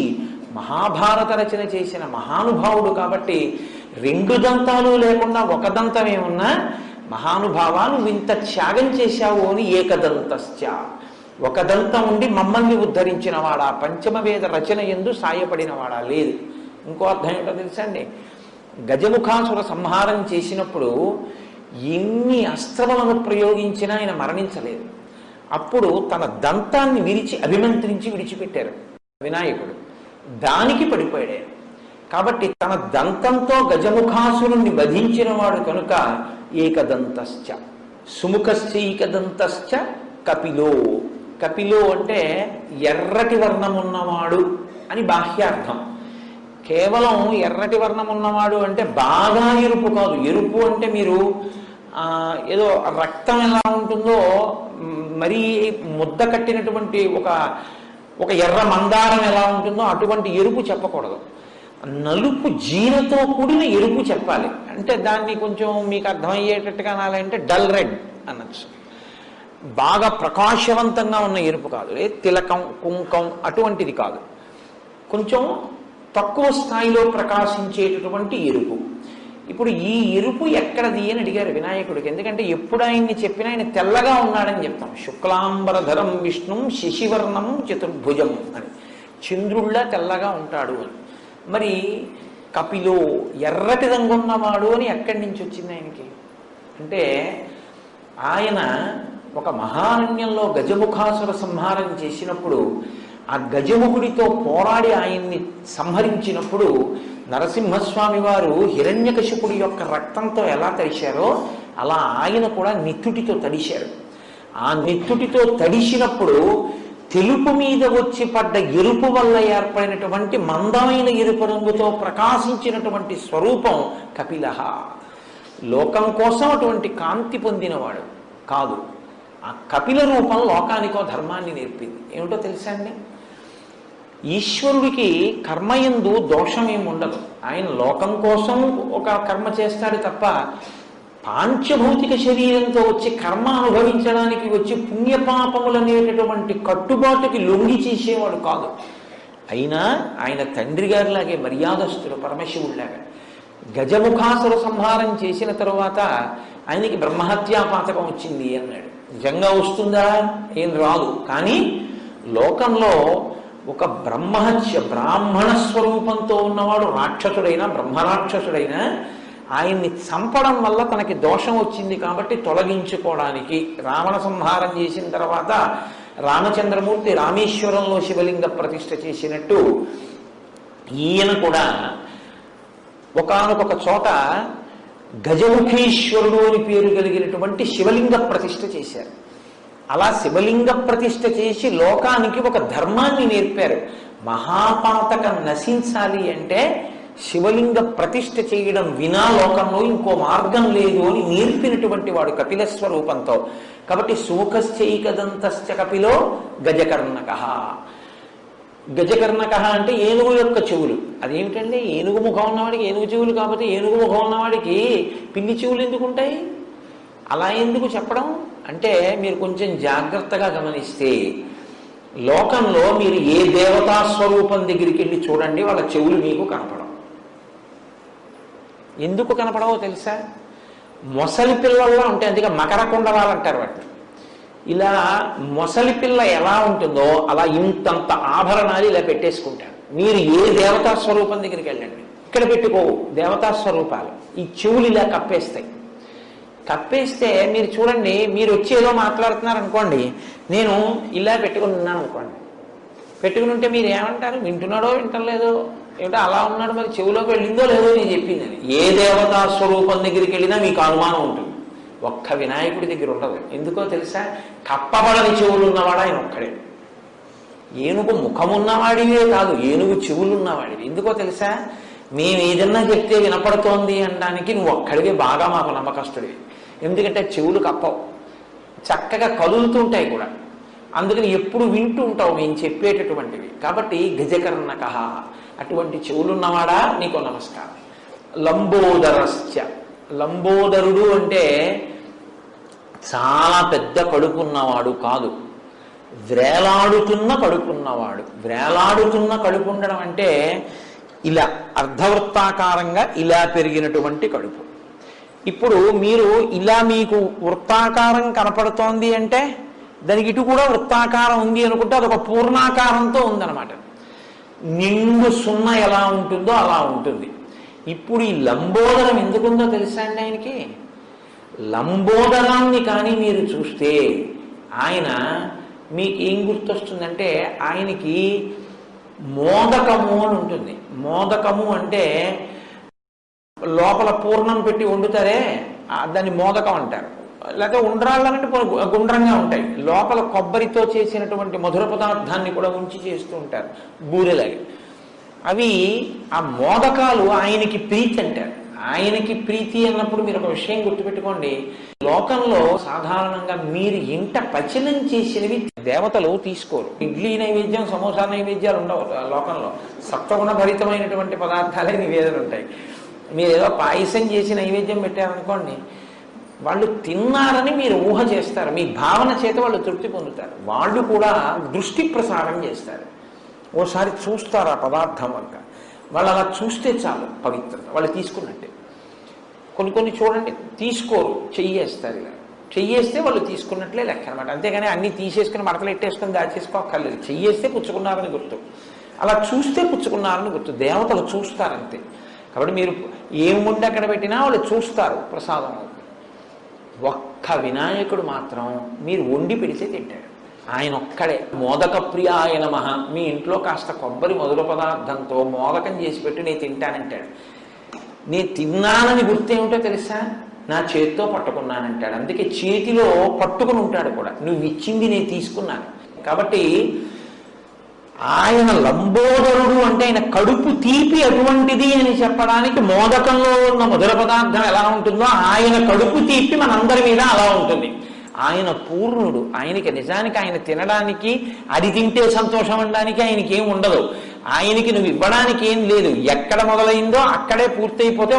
S1: మహాభారత రచన చేసిన మహానుభావుడు కాబట్టి రెండు దంతాలు లేకుండా ఒక దంతమే ఉన్నా మహానుభావా నువ్వు ఇంత త్యాగం చేశావు అని ఏకదంతశ్చ ఒక దంతం ఉండి మమ్మల్ని ఉద్ధరించిన వాడా, పంచమ వేద రచన యందు సాయపడిన వాడా? లేదు. ఇంకో అర్థం ఏంటో తెలుసా అండి? గజముఖాసుర సంహారం చేసినప్పుడు ఎన్ని అస్త్రములను ప్రయోగించినా ఆయన మరణించలేదు. అప్పుడు తన దంతాన్ని విరిచి అభిమంత్రించి విడిచిపెట్టారు వినాయకుడు. దానికి పడిపోయాడు. కాబట్టి తన దంతంతో గజముఖాసురుణ్ణి వధించిన వాడు కనుక ఏకదంతశ్చ సుముఖశ్చైకదంతశ్చ కపిలో. కపిలో అంటే ఎర్రటి వర్ణం ఉన్నవాడు అని బాహ్యార్థం. కేవలం ఎర్రటి వర్ణం ఉన్నవాడు అంటే బాగా ఎరుపు కాదు. ఎరుపు అంటే మీరు ఏదో రక్తం ఎలా ఉంటుందో మరీ ముద్ద కట్టినటువంటి ఒక ఎర్ర మందారం ఎలా ఉంటుందో అటువంటి ఎరుపు చెప్పకూడదు. నలుపు జీరతో కూడిన ఎరుపు చెప్పాలి. అంటే దాన్ని కొంచెం మీకు అర్థమయ్యేటట్టుగా అనాలంటే డల్ రెడ్ అనొచ్చు. బాగా ప్రకాశవంతంగా ఉన్న ఎరుపు కాదు, తిలకం కుంకం అటువంటిది కాదు. కొంచెం తక్కువ స్థాయిలో ప్రకాశించేటటువంటి ఎరుపు. ఇప్పుడు ఈ ఎరుపు ఎక్కడది అని అడిగారు వినాయకుడికి. ఎందుకంటే ఎప్పుడు ఆయన్ని చెప్పినా ఆయన తెల్లగా ఉన్నాడని చెప్తాం. శుక్లాంబరధరం విష్ణుం శశివర్ణం చతుర్భుజం అని, చంద్రుళ్ళ తెల్లగా ఉంటాడు అని. మరి కపిలో ఎర్రటి రంగున్నవాడు అని ఎక్కడి నుంచి వచ్చింది ఆయనకి అంటే, ఆయన ఒక మహారణ్యంలో గజముఖాసుర సంహారం చేసినప్పుడు ఆ గజముఖుడితో పోరాడి ఆయన్ని సంహరించినప్పుడు నరసింహస్వామి వారు హిరణ్యకశిపుడి యొక్క రక్తంతో ఎలా తడిశారో అలా ఆయన కూడా నెత్తుటితో తడిశారు. ఆ నెత్తుటితో తడిసినప్పుడు తెలుపు మీద వచ్చి పడ్డ ఎరుపు వల్ల ఏర్పడినటువంటి మందమైన ఎరుపు రంగుతో ప్రకాశించినటువంటి స్వరూపం కపిలః. లోకం కోసం అటువంటి కాంతి పొందినవాడు కాదు. ఆ కపిల రూపం లోకానికో ధర్మాన్ని నేర్పింది. ఏమిటో తెలుసా అండి? ఈశ్వరుడికి కర్మయందు దోషం ఏమి ఉండదు. ఆయన లోకం కోసం ఒక కర్మ చేస్తాడు తప్ప పాంచభౌతిక శరీరంతో వచ్చి కర్మ అనుభవించడానికి వచ్చి పుణ్యపాపములు అనేటటువంటి కట్టుబాటుకి లొంగి చేసేవాడు కాదు. అయినా ఆయన తండ్రి గారిలాగే మర్యాదస్తుడు, పరమశివుడిలాగా. గజముఖాసుర సంహారం చేసిన తరువాత ఆయనకి బ్రహ్మహత్యా పాతకం వచ్చింది అన్నాడు. నిజంగా వస్తుందా? ఏం రాదు. కానీ లోకంలో ఒక బ్రాహ్మణ స్వరూపంతో ఉన్నవాడు రాక్షసుడైనా బ్రహ్మరాక్షసుడైనా ఆయన్ని చంపడం వల్ల తనకి దోషం వచ్చింది కాబట్టి తొలగించుకోవడానికి రావణ సంహారం చేసిన తర్వాత రామచంద్రమూర్తి రామేశ్వరంలో శివలింగ ప్రతిష్ఠ చేసినట్టు ఈయన కూడా ఒకానొక చోట గజముఖీశ్వరుడు అని పేరు కలిగినటువంటి శివలింగ ప్రతిష్ఠ చేశారు. అలా శివలింగ ప్రతిష్ఠ చేసి లోకానికి ఒక ధర్మాన్ని నేర్పారు. మహాపాతకం నశించాలి అంటే శివలింగ ప్రతిష్ఠ చేయడం వినా లోకంలో ఇంకో మార్గం లేదు అని నేర్పినటువంటి వాడు కపిల స్వరూపంతో. కాబట్టి సుముఖశ్చైకదంతశ్చ కపిలో గజకర్ణకః. గజకర్ణకః అంటే ఏనుగు యొక్క చెవులు. అదేమిటండి? ఏనుగు ముఖం ఉన్నవాడికి ఏనుగు చెవులు, కాకపోతే ఏనుగు ముఖం ఉన్నవాడికి పిల్లి చెవులు ఎందుకు ఉంటాయి? అలా ఎందుకు చెప్పడం అంటే, మీరు కొంచెం జాగ్రత్తగా గమనిస్తే లోకంలో మీరు ఏ దేవతా స్వరూపం దగ్గరికి వెళ్ళి చూడండి, వాళ్ళ చెవులు మీకు కనపడవు. ఎందుకు కనపడవో తెలుసా? మొసలి పిల్లల్లో ఉంటాయి. అందుకే మకర కుండలాలు అంటారు వాటిని. ఇలా మొసలి పిల్ల ఎలా ఉంటుందో అలా ఇంతంత ఆభరణాలు ఇలా పెట్టేసుకుంటారు. మీరు ఏ దేవతా స్వరూపం దగ్గరికి వెళ్ళండి, ఇక్కడ పెట్టుకోవు దేవతా స్వరూపాలు. ఈ చెవులు ఇలా కప్పేస్తాయి. కప్పేస్తే మీరు చూడండి, మీరు వచ్చి ఏదో మాట్లాడుతున్నారు అనుకోండి, నేను ఇలా పెట్టుకుని ఉన్నాను అనుకోండి. పెట్టుకుని ఉంటే మీరు ఏమంటారు? వింటున్నాడో వింటలేదో, ఏమిటో అలా ఉన్నాడు, మరి చెవులోకి వెళ్ళిందో లేదో నేను చెప్పింది. ఏ దేవతా స్వరూపం దగ్గరికి వెళ్ళినా మీకు అనుమానం ఉంటుంది. ఒక్క వినాయకుడి దగ్గర ఉండదు. ఎందుకో తెలుసా? కప్పబడని చెవులు ఉన్నవాడు ఆయన ఒక్కడే. ఏనుగు ముఖమున్నవాడివే కాదు, ఏనుగు చెవులున్నవాడివి. ఎందుకో తెలుసా? మేము ఏదన్నా చెప్తే వినపడుతోంది అనడానికి నువ్వు ఒక్కడివే బాగా మాకు నమ్మకస్తుడివి. ఎందుకంటే చెవులు కప్పవు, చక్కగా కదులుతుంటాయి కూడా. అందుకని ఎప్పుడు వింటూ ఉంటావు మేము చెప్పేటటువంటివి. కాబట్టి గజకర్ణకః, అటువంటి చెవులున్నవాడా నీకు నమస్కారం. లంబోదరశ్చ, లంబోదరుడు అంటే చాలా పెద్ద కడుపున్నవాడు కాదు, వ్రేలాడుతున్న కడుపున్నవాడు. వ్రేలాడుతున్న కడుపు ఉండడం అంటే ఇలా అర్ధవృత్తాకారంగా ఇలా పెరిగినటువంటి కడుపు. ఇప్పుడు మీరు ఇలా మీకు వృత్తాకారం కనపడుతోంది అంటే దానికి ఇటు కూడా వృత్తాకారం ఉంది అనుకుంటే అదొక పూర్ణాకారంతో ఉందన్నమాట. నిండు సున్న ఎలా ఉంటుందో అలా ఉంటుంది. ఇప్పుడు ఈ లంబోదరం ఎందుకుందో తెలుసా అండి ఆయనకి? లంబోదరాన్ని కానీ మీరు చూస్తే ఆయన మీకు ఏం గుర్తొస్తుందంటే ఆయనకి మోదకము అని ఉంటుంది. మోదకము అంటే లోపల పూర్ణం పెట్టి వండుతారే దాన్ని మోదకం అంటారు. లేకపోతే ఉండ్రాళ్ళంటే గుండ్రంగా ఉంటాయి, లోపల కొబ్బరితో చేసినటువంటి మధుర పదార్థాన్ని కూడా ఉంచి చేస్తూ ఉంటారు బూరెలాగా. అవి ఆ మోదకాలు ఆయనకి ప్రీతి అంటారు. ఆయనకి ప్రీతి అన్నప్పుడు మీరు ఒక విషయం గుర్తుపెట్టుకోండి, లోకంలో సాధారణంగా మీరు ఇంట పచనం చేసినవి దేవతలు తీసుకోరు. ఇడ్లీ నైవేద్యం, సమోసా నైవేద్యాలు ఉండవు లోకంలో. సత్వగుణ భరితమైనటువంటి పదార్థాలే నివేదన ఉంటాయి. మీరు ఏదో పాయసం చేసి నైవేద్యం పెట్టారనుకోండి, వాళ్ళు తిన్నారని మీరు ఊహ చేస్తారు, మీ భావన చేత వాళ్ళు తృప్తి పొందుతారు. వాళ్ళు కూడా దృష్టి ప్రసారం చేస్తారు. ఓసారి చూస్తారు ఆ పదార్థం వంక, వాళ్ళు అలా చూస్తే చాలు పవిత్రత, వాళ్ళు తీసుకున్నట్టే. కొన్ని చూడండి తీసుకోరు, చెయ్యేస్తారు. ఇలా చెయ్యేస్తే వాళ్ళు తీసుకున్నట్లే లెక్క అనమాట. అంతేగాని అన్ని తీసేసుకుని మడతలు ఎట్టేసుకుని దాచేసుకోక్కర్లేదు. చెయ్యేస్తే పుచ్చుకున్నారని గుర్తు, అలా చూస్తే పుచ్చుకున్నారని గుర్తు. దేవతలు చూస్తారంతే. కాబట్టి మీరు ఏం వండి అక్కడ పెట్టినా వాళ్ళు చూస్తారు, ప్రసాదం. ఒక్క వినాయకుడు మాత్రం మీరు వండి పెడితే తింటాడు. ఆయన ఒక్కడే మోదక ప్రియ ఆయన మహా. మీ ఇంట్లో కాస్త కొబ్బరి మధుర పదార్థంతో మోదకం చేసి పెట్టి నేను తింటానంటాడు. నేను తిన్నానని గుర్తేమిటో తెలుసా? నా చేతితో పట్టుకున్నానంటాడు. అందుకే చేతిలో పట్టుకుని ఉంటాడు కూడా, నువ్వు ఇచ్చింది నేను తీసుకున్నాను. కాబట్టి ఆయన లంబోదరుడు అంటే ఆయన కడుపు తీపి అటువంటిది అని చెప్పడానికి మోదకంలో ఉన్న మధుర పదార్థం ఎలా ఉంటుందో ఆయన కడుపు తీపి మనందరి మీద అలా ఉంటుంది. ఆయన పూర్ణుడు. ఆయనకి నిజానికి ఆయన తినడానికి, అది తింటే సంతోషం అనడానికి ఆయనకి ఏం ఉండదు. ఆయనకి నువ్వు ఇవ్వడానికి ఏం లేదు. ఎక్కడ మొదలైందో అక్కడే పూర్తయిపోతే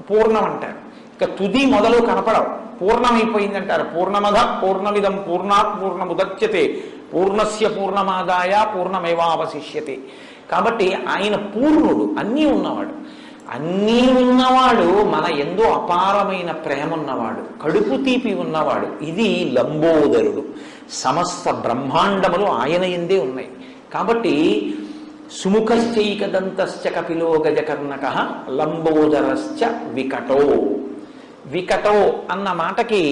S1: పూర్ణం అంటారు. ఇక తుది మొదలు కనపడవు, పూర్ణమైపోయిందంటారు. పూర్ణమద పూర్ణమిదం పూర్ణాత్ పూర్ణముదచ్యతే పూర్ణస్య పూర్ణమాదాయ పూర్ణమేవావశిష్యతే. కాబట్టి ఆయన పూర్ణుడు, అన్నీ ఉన్నవాడు. అన్నీ ఉన్నవాడు, మన ఎందు అపారమైన ప్రేమ ఉన్నవాడు, కడుపు తీపి ఉన్నవాడు. ఇది లంబోదరుడు. సమస్త బ్రహ్మాండములు ఆయన ఎందే ఉన్నాయి. కాబట్టి సుముఖశ్చైకదంతశ్చ కపిలో గజకర్ణక లంబోదరశ్చ వికటో. వికటో అన్న మాటకి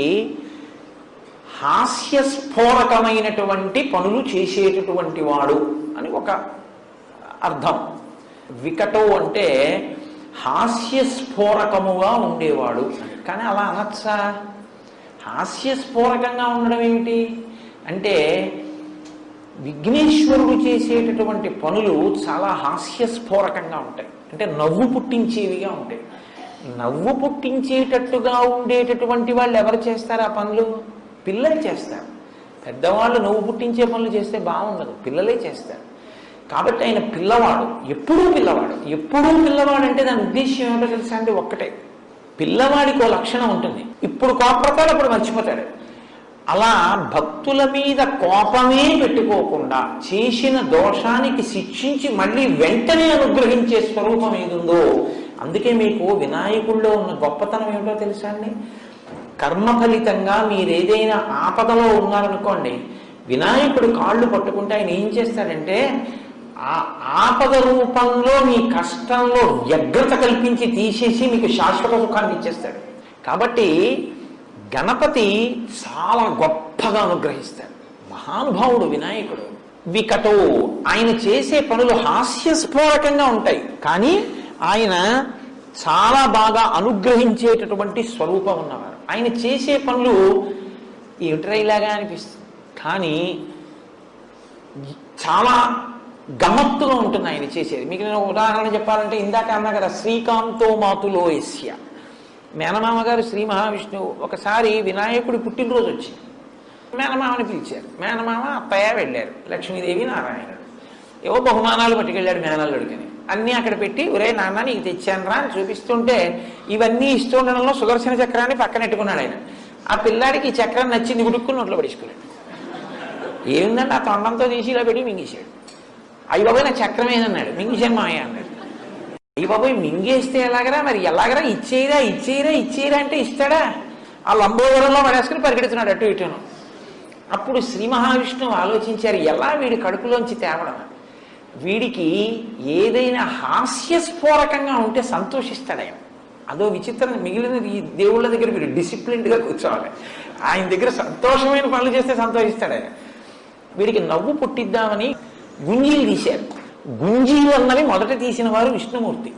S1: హాస్యస్ఫోరకమైనటువంటి పనులు చేసేటటువంటి వాడు అని ఒక అర్థం. వికటో అంటే హాస్యస్ఫోరకముగా ఉండేవాడు. కానీ అలా అనొచ్చా? హాస్యస్ఫోరకంగా ఉండడం ఏమిటి అంటే, విఘ్నేశ్వరుడు చేసేటటువంటి పనులు చాలా హాస్యస్ఫోరకంగా ఉంటాయి. అంటే నవ్వు పుట్టించేవిగా ఉంటాయి. నవ్వు పుట్టించేటట్టుగా ఉండేటటువంటి వాళ్ళు ఎవరు చేస్తారు ఆ పనులు? పిల్లలు చేస్తారు. పెద్దవాళ్ళు నవ్వు పుట్టించే పనులు చేస్తే బాగుండదు, పిల్లలే చేస్తారు. కాబట్టి ఆయన పిల్లవాడు, ఎప్పుడూ పిల్లవాడు. ఎప్పుడూ పిల్లవాడు అంటే దాని ఉద్దేశం ఏమిటో తెలుసా అండి? ఒక్కటే, పిల్లవాడికి ఓ లక్షణం ఉంటుంది, ఇప్పుడు కోపడతాడు, అప్పుడు మర్చిపోతాడు. అలా భక్తుల మీద కోపమే పెట్టుకోకుండా చేసిన దోషానికి శిక్షించి మళ్ళీ వెంటనే అనుగ్రహించే స్వరూపం ఏదుందో, అందుకే మీకు వినాయకుల్లో ఉన్న గొప్పతనం ఏమిటో తెలుసా అండి? కర్మ ఫలితంగా మీరు ఏదైనా ఆపదలో ఉన్నారనుకోండి, వినాయకుడు కాళ్ళు పట్టుకుంటే ఆయన ఏం చేస్తాడంటే ఆ ఆపద రూపంలో మీ కష్టంలో వ్యగ్రత కల్పించి తీసేసి మీకు శాశ్వత సుఖాన్ని ఇచ్చేస్తాడు. కాబట్టి గణపతి చాలా గొప్పగా అనుగ్రహిస్తాడు. మహానుభావుడు వినాయకుడు. వికటో, ఆయన చేసే పనులు హాస్యస్ఫోరకంగా ఉంటాయి, కానీ ఆయన చాలా బాగా అనుగ్రహించేటటువంటి స్వరూపం ఉన్నవారు. ఆయన చేసే పనులు ఏమిట్రా ఇలాగా అనిపిస్తుంది, కానీ చాలా గమ్మత్తుగా ఉంటుంది ఆయన చేసేది. మీకు నేను ఉదాహరణ చెప్పాలంటే, ఇందాక అన్నా కదా శ్రీకాంతో మాతులో యస్య, మేనమామ గారు శ్రీ మహావిష్ణువు ఒకసారి వినాయకుడి పుట్టినరోజు వచ్చి మేనమామని పిలిచారు. మేనమామ అత్తయ్య వెళ్ళారు, లక్ష్మీదేవి నారాయణుడు. ఏవో బహుమానాలు పట్టుకెళ్ళాడు మేనల్లుడికని. అన్నీ అక్కడ పెట్టి, ఒరే నాన్న నీకు తెచ్చాను రా అని చూపిస్తుంటే, ఇవన్నీ ఇస్తుండడంలో సుదర్శన చక్రాన్ని పక్కనెట్టుకున్నాడు ఆయన. ఆ పిల్లాడికి ఈ చక్రం నచ్చింది, గుడుక్కుని నోట్లో పడేసుకున్నాడు. ఏముందండి ఆ తొండంతో తీసి ఇలా పెట్టి మింగేశాడు. అయ్యి బాబాయ్ నా చక్రం ఏదన్నాడు, మింగేశాను మాయ అన్నాడు. అయ్యి బాబాయ్ మింగేస్తే ఎలాగరా, మరి ఎలాగరా, ఇచ్చేయరా ఇచ్చేయరా ఇచ్చేయరా అంటే ఇస్తాడా? ఆ లంబోదరంలో పడేసుకుని పరిగెడుతున్నాడు అటు ఇటును. అప్పుడు శ్రీ మహావిష్ణువు ఆలోచించారు, ఎలా వీడి కడుపులోంచి తేవడం, వీడికి ఏదైనా హాస్యస్ఫోరకంగా ఉంటే సంతోషిస్తాడు ఆయన. అదో విచిత్రం. మిగిలిన ఈ దేవుళ్ళ దగ్గర మీరు డిసిప్లిన్డ్గా కూర్చోవాలి, ఆయన దగ్గర సంతోషమైన పనులు చేస్తే సంతోషిస్తాడు ఆయన. వీడికి నవ్వు పుట్టిద్దామని గుంజీలు తీశారు. గుంజీలు అన్నవి మొదట తీసిన వారు విష్ణుమూర్తి.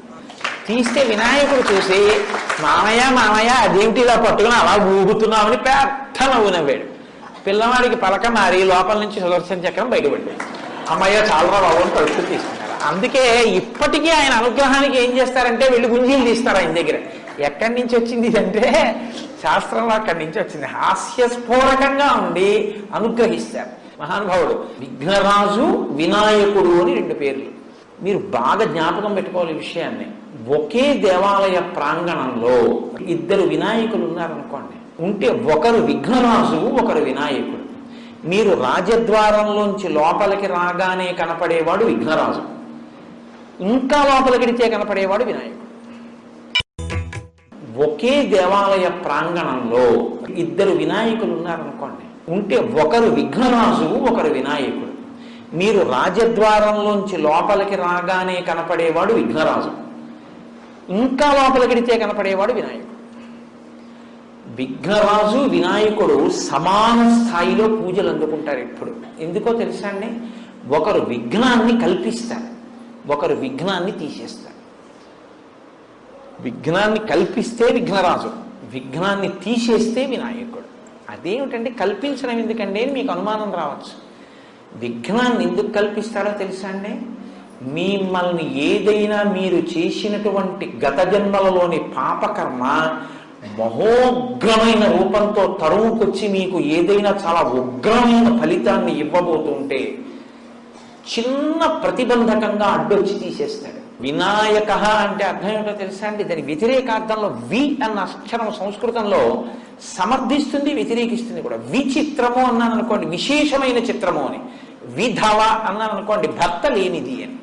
S1: తీస్తే వినాయకుడు చూసి, మామయ్య మామయ్య అదేమిటి ఇలా పట్టుకుని అలా ఊగుతున్నామని పెద్ద నవ్వు నవ్వాడు. పిల్లవాడికి పలక మారి లోపల నుంచి సుదర్శన చక్రం బయటపడ్డాడు. అమ్మయ్య చాలరా బాబు అని కడుపుకు తీసుకున్నారు. అందుకే ఇప్పటికీ ఆయన అనుగ్రహానికి ఏం చేస్తారంటే వెళ్ళి గుంజీలు తీస్తారు ఆయన దగ్గర. ఎక్కడి నుంచి వచ్చింది అంటే శాస్త్రంలో అక్కడి నుంచి వచ్చింది. హాస్యస్ఫోరకంగా ఉండి అనుగ్రహిస్తారు మహానుభావుడు. విఘ్నరాజు, వినాయకుడు అని రెండు పేర్లు. మీరు బాగా జ్ఞాపకం పెట్టుకోవాలి ఈ విషయాన్ని. ఒకే దేవాలయ ప్రాంగణంలో ఇద్దరు వినాయకులు ఉన్నారనుకోండి, ఉంటే ఒకరు విఘ్నరాజు, ఒకరు వినాయకుడు. మీరు రాజద్వారంలోంచి లోపలికి రాగానే కనపడేవాడు విఘ్నరాజు, ఇంకా లోపలికిడితే కనపడేవాడు వినాయకుడు. ఒకే దేవాలయ ప్రాంగణంలో ఇద్దరు వినాయకులు ఉన్నారనుకోండి, ఉంటే ఒకరు విఘ్నరాజు, ఒకరు వినాయకుడు. మీరు రాజద్వారంలోంచి లోపలికి రాగానే కనపడేవాడు విఘ్నరాజు, ఇంకా లోపలికిడితే కనపడేవాడు వినాయకుడు. విఘ్నరాజు, వినాయకుడు సమాన స్థాయిలో పూజలు అందుకుంటారు ఎప్పుడు. ఎందుకో తెలుసా అండి? ఒకరు విఘ్నాన్ని కల్పిస్తారు, ఒకరు విఘ్నాన్ని తీసేస్తారు. విఘ్నాన్ని కల్పిస్తే విఘ్నరాజు, విఘ్నాన్ని తీసేస్తే వినాయకుడు. అదేమిటంటే కల్పించడం ఎందుకండి అని మీకు అనుమానం రావచ్చు. విఘ్నాన్ని ఎందుకు కల్పిస్తారో తెలుసా అండి? మిమ్మల్ని ఏదైనా మీరు చేసినటువంటి గత జన్మలలోని పాపకర్మ మహోగ్రమైన రూపంతో తరువుకొచ్చి మీకు ఏదైనా చాలా ఉగ్రమైన ఫలితాన్ని ఇవ్వబోతుంటే చిన్న ప్రతిబంధకంగా అడ్డొచ్చి తీసేస్తాడు. వినాయక అంటే అర్థం ఏమిటో తెలుసా అండి? దాని వ్యతిరేకార్థంలో వి అన్న అక్షరం సంస్కృతంలో సమర్థిస్తుంది, వ్యతిరేకిస్తుంది కూడా. విచిత్రము అన్నాను అనుకోండి, విశేషమైన చిత్రము అని. విధవ అన్నాను అనుకోండి, భర్త లేనిది అని.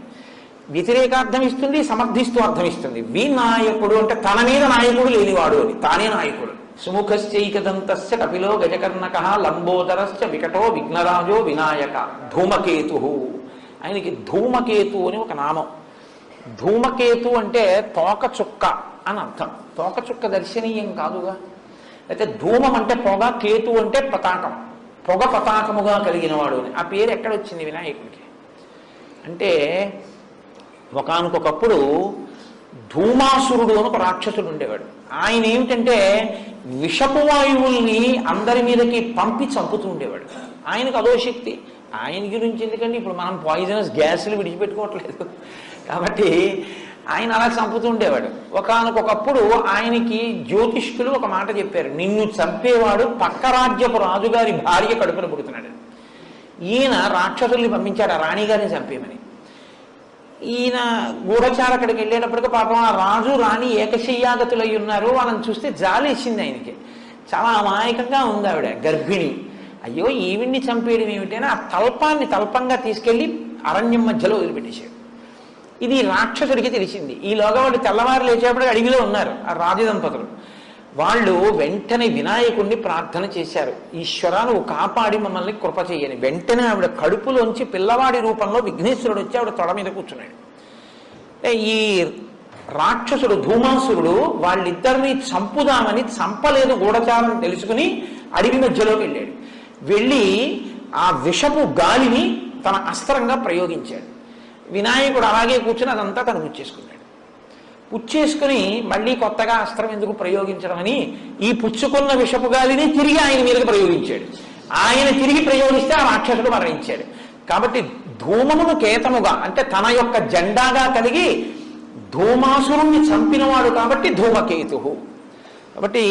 S1: వ్యతిరేకార్థం ఇస్తుంది, సమర్థిస్తూ అర్థం ఇస్తుంది. వినాయకుడు అంటే తన మీద నాయకుడు లేనివాడు అని, తానే నాయకుడు. సుముఖశ్చైకదంతస్య కపిలో గజకర్ణక లంబోదరశ్చ వికటో విఘ్నరాజో వినాయక. ధూమకేతు, ఆయనకి ధూమకేతు అని ఒక నామం. ధూమకేతు అంటే తోక చుక్క అని అర్థం. తోక చుక్క దర్శనీయం కాదుగా. అయితే ధూమం అంటే పొగ, కేతు అంటే పతాకం, పొగ పతాకముగా కలిగిన వాడు అని. ఆ పేరు ఎక్కడొచ్చింది వినాయకుడికి అంటే, ఒకానొకప్పుడు ధూమాసురుడు అని ఒక రాక్షసుడు ఉండేవాడు. ఆయన ఏమిటంటే విషపు వాయువుల్ని అందరి మీదకి పంపి చంపుతూ ఉండేవాడు. ఆయనకు అదో శక్తి. ఆయన గురించి ఎందుకంటే ఇప్పుడు మనం పాయిజనస్ గ్యాసులు విడిచిపెట్టుకోవట్లేదు కాబట్టి ఆయన అలా చంపుతూ ఉండేవాడు. ఒకానొకప్పుడు ఆయనకి జ్యోతిష్కులు ఒక మాట చెప్పారు, నిన్ను చంపేవాడు పక్క రాజ్యపు రాజుగారి భార్య కడుపున పుడుతున్నాడు. ఈయన రాక్షసుల్ని పంపించాడు ఆ రాణిగారిని చంపేమని. ఈయన గూఢచార అక్కడికి వెళ్ళేటప్పటికి పాపం ఆ రాజు రాణి ఏకశయ్యాగతులై ఉన్నారు. వాళ్ళని చూస్తే జాలేసింది ఆయనకి. చాలా అమాయకంగా ఉంది ఆవిడ, గర్భిణి. అయ్యో ఈవిడ్ని చంపేయడం ఏమిటని ఆ తల్పాన్ని తల్పంగా తీసుకెళ్లి అరణ్యం మధ్యలో వదిలిపెట్టేశాడు. ఇది రాక్షసుడికి తెలిసింది. ఈలోగా వాళ్ళు తెల్లవారు లేచేపటికి అడవిలో ఉన్నారు ఆ రాజదంపతులు. వాళ్ళు వెంటనే వినాయకుడిని ప్రార్థన చేశారు, ఈశ్వరా నువ్వు కాపాడి మమ్మల్ని కృప చేయని. వెంటనే ఆవిడ కడుపులోంచి పిల్లవాడి రూపంలో విఘ్నేశ్వరుడు వచ్చి ఆవిడ తొడ మీద కూర్చున్నాడు. ఈ రాక్షసుడు ధూమాసురుడు వాళ్ళిద్దరినీ చంపుదామని చంపలేదు గూఢచారం తెలుసుకుని అడవి మధ్యలోకి వెళ్ళాడు. వెళ్ళి ఆ విషపు గాలిని తన అస్త్రంగా ప్రయోగించాడు. వినాయకుడు అలాగే కూర్చుని అదంతా తను పుచ్చేసుకున్నాడు. పుచ్చేసుకుని మళ్ళీ కొత్తగా అస్త్రం ఎందుకు ప్రయోగించడం అని ఈ పుచ్చుకున్న విషపు గాలిని తిరిగి ఆయన మీదకి ప్రయోగించాడు. ఆయన తిరిగి ప్రయోగిస్తే ఆ రాక్షసుడు మరణించాడు. కాబట్టి ధూమమును కేతముగా అంటే తన యొక్క జెండాగా కలిగి ధూమాసురుణ్ణి చంపినవాడు కాబట్టి ధూమకేతు. కాబట్టి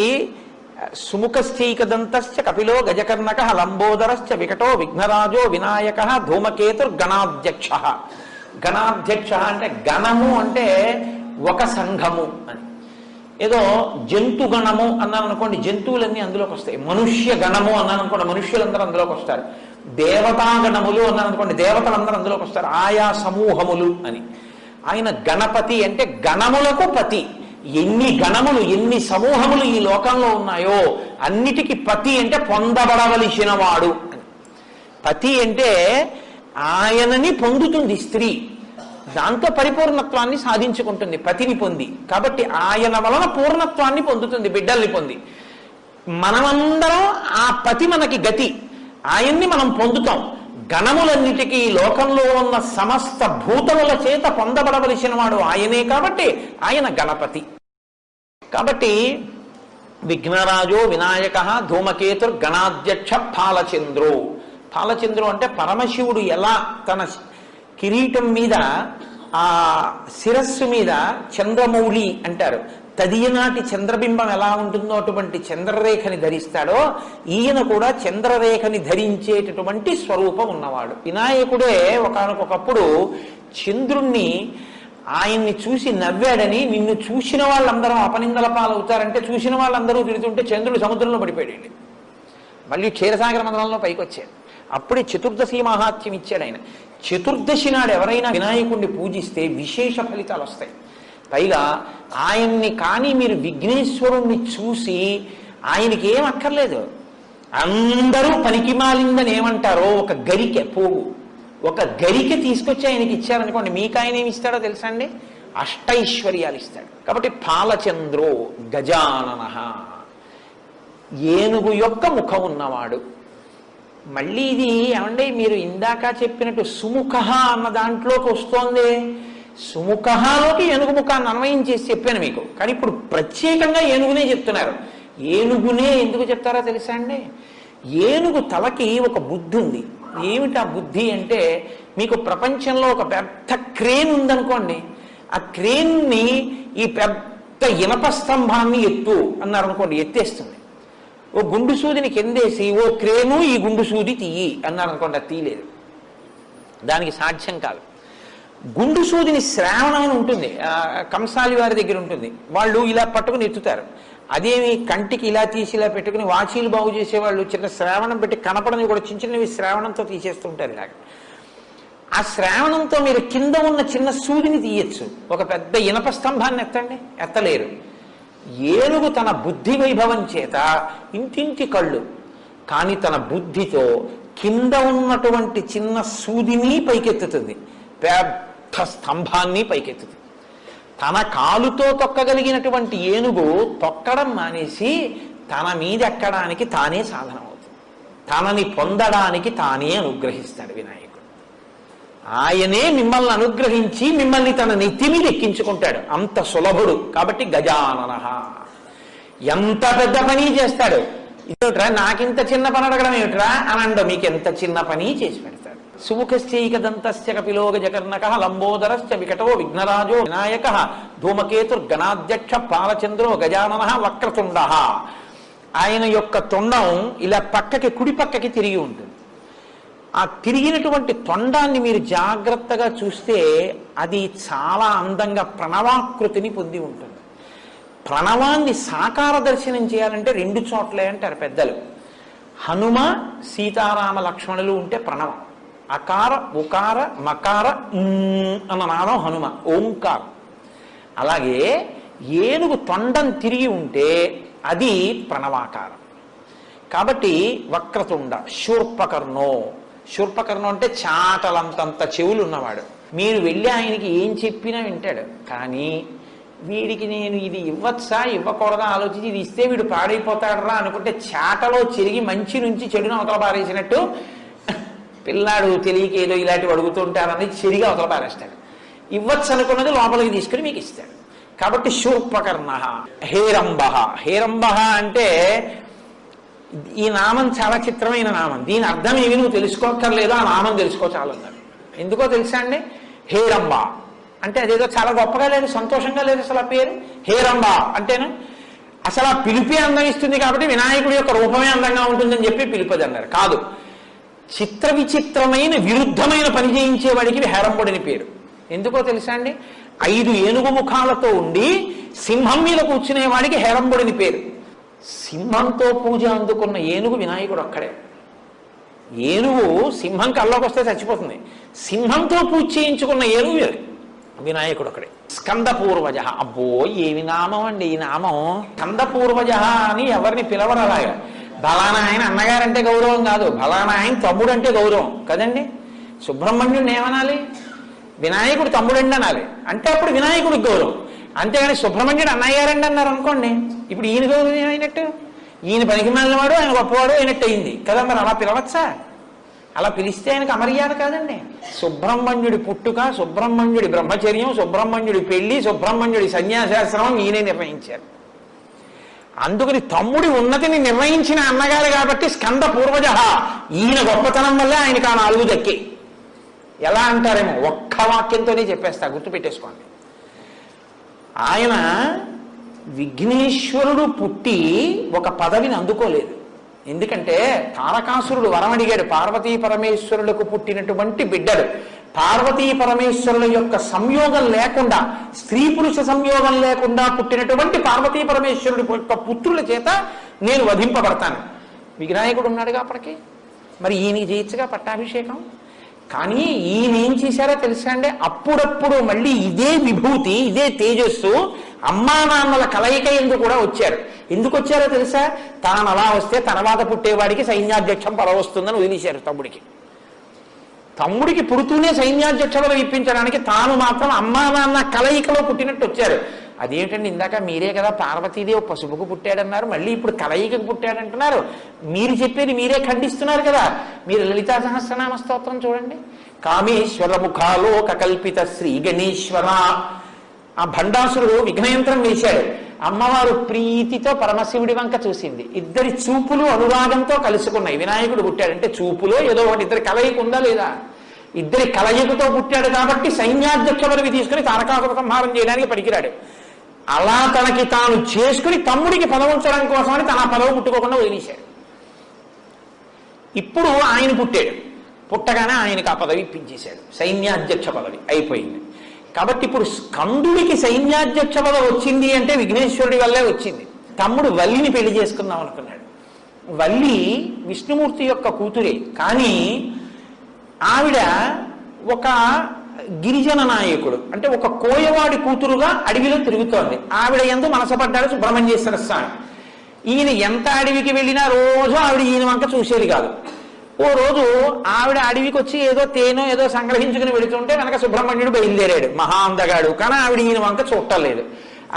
S1: సుముఖస్థైకదంతశ్చ కపిలో గజకర్ణక లంబోదరశ్చ వికటో విఘ్నరాజో వినాయక ధూమకేతుర్గణాధ్యక్ష. గణాధ్యక్ష అంటే గణము అంటే ఒక సంఘము అని. ఏదో జంతు గణము అన్నాను అనుకోండి, జంతువులన్నీ అందులోకి వస్తాయి. మనుష్య గణము అన్నాను అనుకోండి, మనుష్యులందరూ అందులోకి వస్తారు. దేవతాగణములు అన్నాను అనుకోండి, దేవతలందరూ అందులోకి వస్తారు. ఆయా సమూహములు అని. ఆయన గణపతి అంటే గణములకు పతి. ఎన్ని గణములు ఎన్ని సమూహములు ఈ లోకంలో ఉన్నాయో అన్నిటికీ పతి అంటే పొందబడవలసిన వాడు అని. పతి అంటే ఆయనని పొందుతుంది స్త్రీ, దాంతో పరిపూర్ణత్వాన్ని సాధించుకుంటుంది పతిని పొంది. కాబట్టి ఆయన వలన పూర్ణత్వాన్ని పొందుతుంది, బిడ్డల్ని పొంది. మనమందరం ఆ పతి మనకి గతి, ఆయన్ని మనం పొందుతాం. గణములన్నిటికీ లోకంలో ఉన్న సమస్త భూతముల చేత పొందబడవలసిన వాడు ఆయనే, కాబట్టి ఆయన గణపతి. కాబట్టి విఘ్నరాజో వినాయక ధూమకేతుర్ గణాధ్యక్ష ఫాలచంద్రో. ఫాలచంద్రు అంటే పరమశివుడు ఎలా తన కిరీటం మీద ఆ శిరస్సు మీద చంద్రమౌళి అంటారు, తదియనాటి చంద్రబింబం ఎలా ఉంటుందో అటువంటి చంద్రరేఖని ధరిస్తాడో, ఈయన కూడా చంద్రరేఖని ధరించేటటువంటి స్వరూపం ఉన్నవాడు. వినాయకుడే ఒకానొకప్పుడు చంద్రుణ్ణి ఆయన్ని చూసి నవ్వాడని, నిన్ను చూసిన వాళ్ళందరూ అపనిందల పాలవుతారంటే చూసిన వాళ్ళందరూ తిడుతుంటే చంద్రుడు సముద్రంలో పడిపోయాడు, మళ్ళీ క్షీరసాగర మండలంలో పైకి వచ్చాడు. అప్పుడే చతుర్దశి మహాత్యం ఇచ్చాడు ఆయన. చతుర్దశి నాడు ఎవరైనా వినాయకుడిని పూజిస్తే విశేష ఫలితాలు వస్తాయి. పైగా ఆయన్ని కానీ మీరు విఘ్నేశ్వరుణ్ణి చూసి ఆయనకి ఏం అక్కర్లేదు, అందరూ పనికి మాలిందని ఏమంటారో ఒక గరికె పోగు, ఒక గరికె తీసుకొచ్చి ఆయనకి ఇచ్చారనుకోండి, మీకు ఆయన ఏమి ఇస్తాడో తెలుసా అండి? అష్టైశ్వర్యాలు ఇస్తాడు. కాబట్టి పాలచంద్రో గజానన, ఏనుగు యొక్క ముఖం ఉన్నవాడు. మళ్ళీ ఇది ఏమండి మీరు ఇందాక చెప్పినట్టు సుముఖ అన్న దాంట్లోకి వస్తోంది, సుముఖలోకి ఏనుగు ముఖాన్ని అన్వయం చేసి చెప్పాను మీకు. కానీ ఇప్పుడు ప్రత్యేకంగా ఏనుగునే చెప్తున్నారు. ఏనుగునే ఎందుకు చెప్తారో తెలుసా అండి? ఏనుగు తలకి ఒక బుద్ధి ఉంది. ఏమిటి ఆ బుద్ధి అంటే, మీకు ప్రపంచంలో ఒక పెద్ద క్రేన్ ఉందనుకోండి, ఆ క్రేన్ని ఈ పెద్ద ఇనప స్తంభాన్ని ఎత్తు అన్నారనుకోండి, ఎత్తేస్తుంది. ఓ గుండు సూదిని కిందేసి ఓ క్రేను ఈ గుండు సూది తీయి అన్నారనుకోండి, అది తీయలేదు, దానికి సాధ్యం కాదు. గుండు సూదిని శ్రావణం అని ఉంటుంది, కంసాలి వారి దగ్గర ఉంటుంది, వాళ్ళు ఇలా పట్టుకుని ఎత్తుతారు. అదేమి కంటికి ఇలా తీసి ఇలా పెట్టుకుని వాచీలు బాగు చేసేవాళ్ళు చిన్న శ్రావణం పెట్టి కనపడని కూడా చిన్న చిన్నవి శ్రావణంతో తీసేస్తుంటారు. ఇలాగ ఆ శ్రావణంతో మీరు కింద ఉన్న చిన్న సూదిని తీయచ్చు, ఒక పెద్ద ఇనప స్తంభాన్ని ఎత్తండి, ఎత్తలేరు. ఏనుగు తన బుద్ధి వైభవం చేత ఇంటింటి కళ్ళు, కానీ తన బుద్ధితో కింద ఉన్నటువంటి చిన్న సూదిని పైకెత్తుతుంది, పెద్ద స్తంభాన్ని పైకెత్తుతుంది. తన కాలుతో తొక్కగలిగినటువంటి ఏనుగు తొక్కడం మానేసి తన మీద ఎక్కడానికి తానే సాధనం అవుతుంది, తనని పొందడానికి తానే అనుగ్రహిస్తాడు వినాయకుడు. ఆయనే మిమ్మల్ని అనుగ్రహించి మిమ్మల్ని తన నెత్తి మీద ఎక్కించుకుంటాడు, అంత సులభుడు. కాబట్టి గజానన, ఎంత పెద్ద పని చేస్తాడు. ఇదేమిట్రా నాకింత చిన్న పని అడగడం ఏమిట్రా అని అండ, మీకు ఎంత చిన్న పని చేసి పెడతాడు. సుముఖశ్చైకదంతస్య కపిలో గజకర్ణకః లంబోదరశ్చ వికటో విఘ్నరాజో వినాయకః ధూమకేతుర్గణాధ్యక్ష పాలచంద్రో గజాననః వక్రతుండః. ఆయన యొక్క తొండం ఇలా పక్కకి కుడి పక్కకి తిరిగి ఉంటుంది. ఆ తిరిగినటువంటి తొండాన్ని మీరు జాగ్రత్తగా చూస్తే అది చాలా అందంగా ప్రణవాకృతిని పొంది ఉంటుంది. ప్రణవాన్ని సాకార దర్శనం చేయాలంటే రెండు చోట్లే అంటారు పెద్దలు. హనుమ సీతారామ లక్ష్మణులు ఉంటే ప్రణవం, అకార ఉకార మకార అన్న నాదం హనుమ, ఓంకారం. అలాగే ఏనుగు తొండం తిరిగి ఉంటే అది ప్రణవాకారం. కాబట్టి వక్రతుండ శూర్పకర్ణో, శూర్పకర్ణం అంటే చాటలంతంత చెవులు ఉన్నవాడు. మీరు వెళ్ళి ఆయనకి ఏం చెప్పినా వింటాడు, కానీ వీడికి నేను ఇది ఇవ్వచ్చా ఇవ్వకూడదా ఆలోచించి ఇది ఇస్తే వీడు పాడైపోతాడరా అనుకుంటే చాటలో చెరిగి మంచి నుంచి చెడును అవతల పారేసినట్టు పిల్లాడు తెలియక ఏదో ఇలాంటివి అడుగుతుంటారని చెరిగి అవతల పారేస్తాడు. ఇవ్వచ్చు అనుకున్నది లోపలికి తీసుకుని మీకు ఇస్తాడు. కాబట్టి శూర్పకర్ణ. హేరంబ, హేరంబ అంటే ఈ నామం చాలా చిత్రమైన నామం, దీని అర్థం ఏమి నువ్వు తెలుసుకోక్కర్లేదు, ఆ నామం తెలుసుకో చాలు అన్నారు. ఎందుకో తెలుసా అండి? హేరంబ అంటే అదేదో చాలా గొప్పగా లేదు, సంతోషంగా లేదు అసలు ఆ పేరు. హేరంబ అంటేనా అసలు ఆ పిలిపే అందం ఇస్తుంది, కాబట్టి వినాయకుడి యొక్క రూపమే అందంగా ఉంటుందని చెప్పి పిలిపది అన్నారు. కాదు, చిత్ర విచిత్రమైన విరుద్ధమైన పని చేయించేవాడికి హేరంబుడని పేరు. ఎందుకో తెలుసా అండి? 5 ఏనుగు ముఖాలతో ఉండి సింహం మీద కూర్చునేవాడికి హేరంబుడని పేరు. సింహంతో పూజ అందుకున్న ఏనుగు వినాయకుడు ఒక్కడే. ఏనుగు సింహం కల్లోకి వస్తే చచ్చిపోతుంది, సింహంతో పూజ చేయించుకున్న ఏనుగు వినాయకుడు ఒక్కడే. స్కందపూర్వజ, అబ్బో ఏమి నామం అండి ఈ నామం. స్కందపూర్వజ అని ఎవరిని పిలవరు అలాగా. బలానా ఆయన అన్నగారంటే గౌరవం కాదు, బలానా ఆయన తమ్ముడు అంటే గౌరవం కదండి. సుబ్రహ్మణ్యుడిని ఏమనాలి? వినాయకుడు తమ్ముడండి అనాలి, అంటే అప్పుడు వినాయకుడికి గౌరవం. అంతేగాని సుబ్రహ్మణ్యుడు అన్నయ్యారండి అన్నారు అనుకోండి, ఇప్పుడు ఈయన గౌరవం ఏమైనట్టు? ఈయన పనికి మాలినవాడు, ఆయన గొప్పవాడు అయినట్టు అయింది కదా. మరి అలా పిలవచ్చా? అలా పిలిస్తే ఆయనకు అమర్యాద కాదండి. సుబ్రహ్మణ్యుడి పుట్టుక, సుబ్రహ్మణ్యుడి బ్రహ్మచర్యం, సుబ్రహ్మణ్యుడి పెళ్లి, సుబ్రహ్మణ్యుడి సన్యాసాశ్రమం ఈయనే నిర్ణయించారు. అందుకని తమ్ముడి ఉన్నతిని నిర్ణయించిన అన్నగారు కాబట్టి స్కంద పూర్వజ, ఈయన గొప్పతనం వల్ల ఆయనకు ఆ 4 దక్కి. ఎలా అంటారేమో ఒక్క వాక్యంతోనే చెప్పేస్తా, గుర్తుపెట్టేసుకోండి. ఆయన విఘ్నేశ్వరుడు పుట్టి ఒక పదవిని అందుకోలేదు. ఎందుకంటే తారకాసురుడు వరం అడిగాడు, పార్వతీ పరమేశ్వరులకు పుట్టినటువంటి బిడ్డలు. పార్వతీ పరమేశ్వరుల యొక్క సంయోగం లేకుండా, స్త్రీ పురుష సంయోగం లేకుండా పుట్టినటువంటి పార్వతీ పరమేశ్వరుడి యొక్క పుత్రుల చేత నేను వధింపబడతాను. వినాయకుడు ఉన్నాడుగా అప్పటికి, మరి ఈయనకి చేయొచ్చుగా పట్టాభిషేకం. కానీ ఈయన ఏం చేశారో తెలుసా అండి? అప్పుడప్పుడు మళ్ళీ ఇదే విభూతి, ఇదే తేజస్సు అమ్మా నాన్నల కలయిక ఎందుకు కూడా వచ్చారు. ఎందుకు వచ్చారో తెలుసా? తాను అలా వస్తే తర్వాత పుట్టేవాడికి సైన్యాధ్యక్షం పదవి వస్తుందని వదిలేశారు తమ్ముడికి. తమ్ముడికి పుడుతూనే సైన్యాధ్యక్ష పదవి ఇప్పించడానికి తాను మాత్రం అమ్మా నాన్న కలయికలో పుట్టినట్టు వచ్చారు. అదేమిటండి, ఇందాక మీరే కదా పార్వతీదేవి పసుపుకు పుట్టాడన్నారు, మళ్ళీ ఇప్పుడు కలయికకు పుట్టాడంటున్నారు. మీరు చెప్పేది మీరే ఖండిస్తున్నారు కదా. మీరు లలితా సహస్రనామ స్తోత్రం చూడండి. కామేశ్వర ముఖాలోక కల్పిత శ్రీ గణేశ్వర. ఆ భండాసురుడు విఘ్నయంత్రం వేశాడు. అమ్మవారు ప్రీతితో పరమశివుడి వంక చూసింది. ఇద్దరి చూపులు అనురాగంతో కలుసుకున్నాయి. వినాయకుడు పుట్టాడంటే చూపులో ఏదో ఒకటి ఇద్దరి కలయిక ఉందా లేదా? ఇద్దరి కలయికతో పుట్టాడు కాబట్టి సైన్యాధ్యక్ష పదవి తీసుకుని తారకాసుర సంహారం చేయడానికి పనికిరాడు. అలా తనకి తాను చేసుకుని తమ్ముడికి పదవి ఉంచడం కోసమని తన పదవి పుట్టుకోకుండా వదిలేశాడు. ఇప్పుడు ఆయన పుట్టాడు. పుట్టగానే ఆయనకు ఆ పదవి ఇప్పించేశాడు, సైన్యాధ్యక్ష పదవి అయిపోయింది. కాబట్టి ఇప్పుడు స్కందుడికి సైన్యాధ్యక్ష పదవి వచ్చింది అంటే విఘ్నేశ్వరుడి వల్లే వచ్చింది. తమ్ముడు వల్లిని పెళ్లి చేసుకుందాం అనుకున్నాడు. వల్లి విష్ణుమూర్తి యొక్క కూతురే, కానీ ఆవిడ ఒక గిరిజన నాయకుడు, అంటే ఒక కోయవాడి కూతురుగా అడవిలో తిరుగుతోంది. ఆవిడ యందు మనసపడ్డాడు సుబ్రహ్మణ్యేశ్వర స్వామి. ఈయన ఎంత అడవికి వెళ్ళినా రోజు ఆవిడ ఈయన వంక చూసేది కాదు. ఓ రోజు ఆవిడ అడవికి వచ్చి ఏదో తేనో ఏదో సంగ్రహించుకుని వెళుతుంటే వెనక సుబ్రహ్మణ్యుడు బయలుదేరాడు, మహా అందగాడు. కానీ ఆవిడ ఈయన వంక చూడలేదు.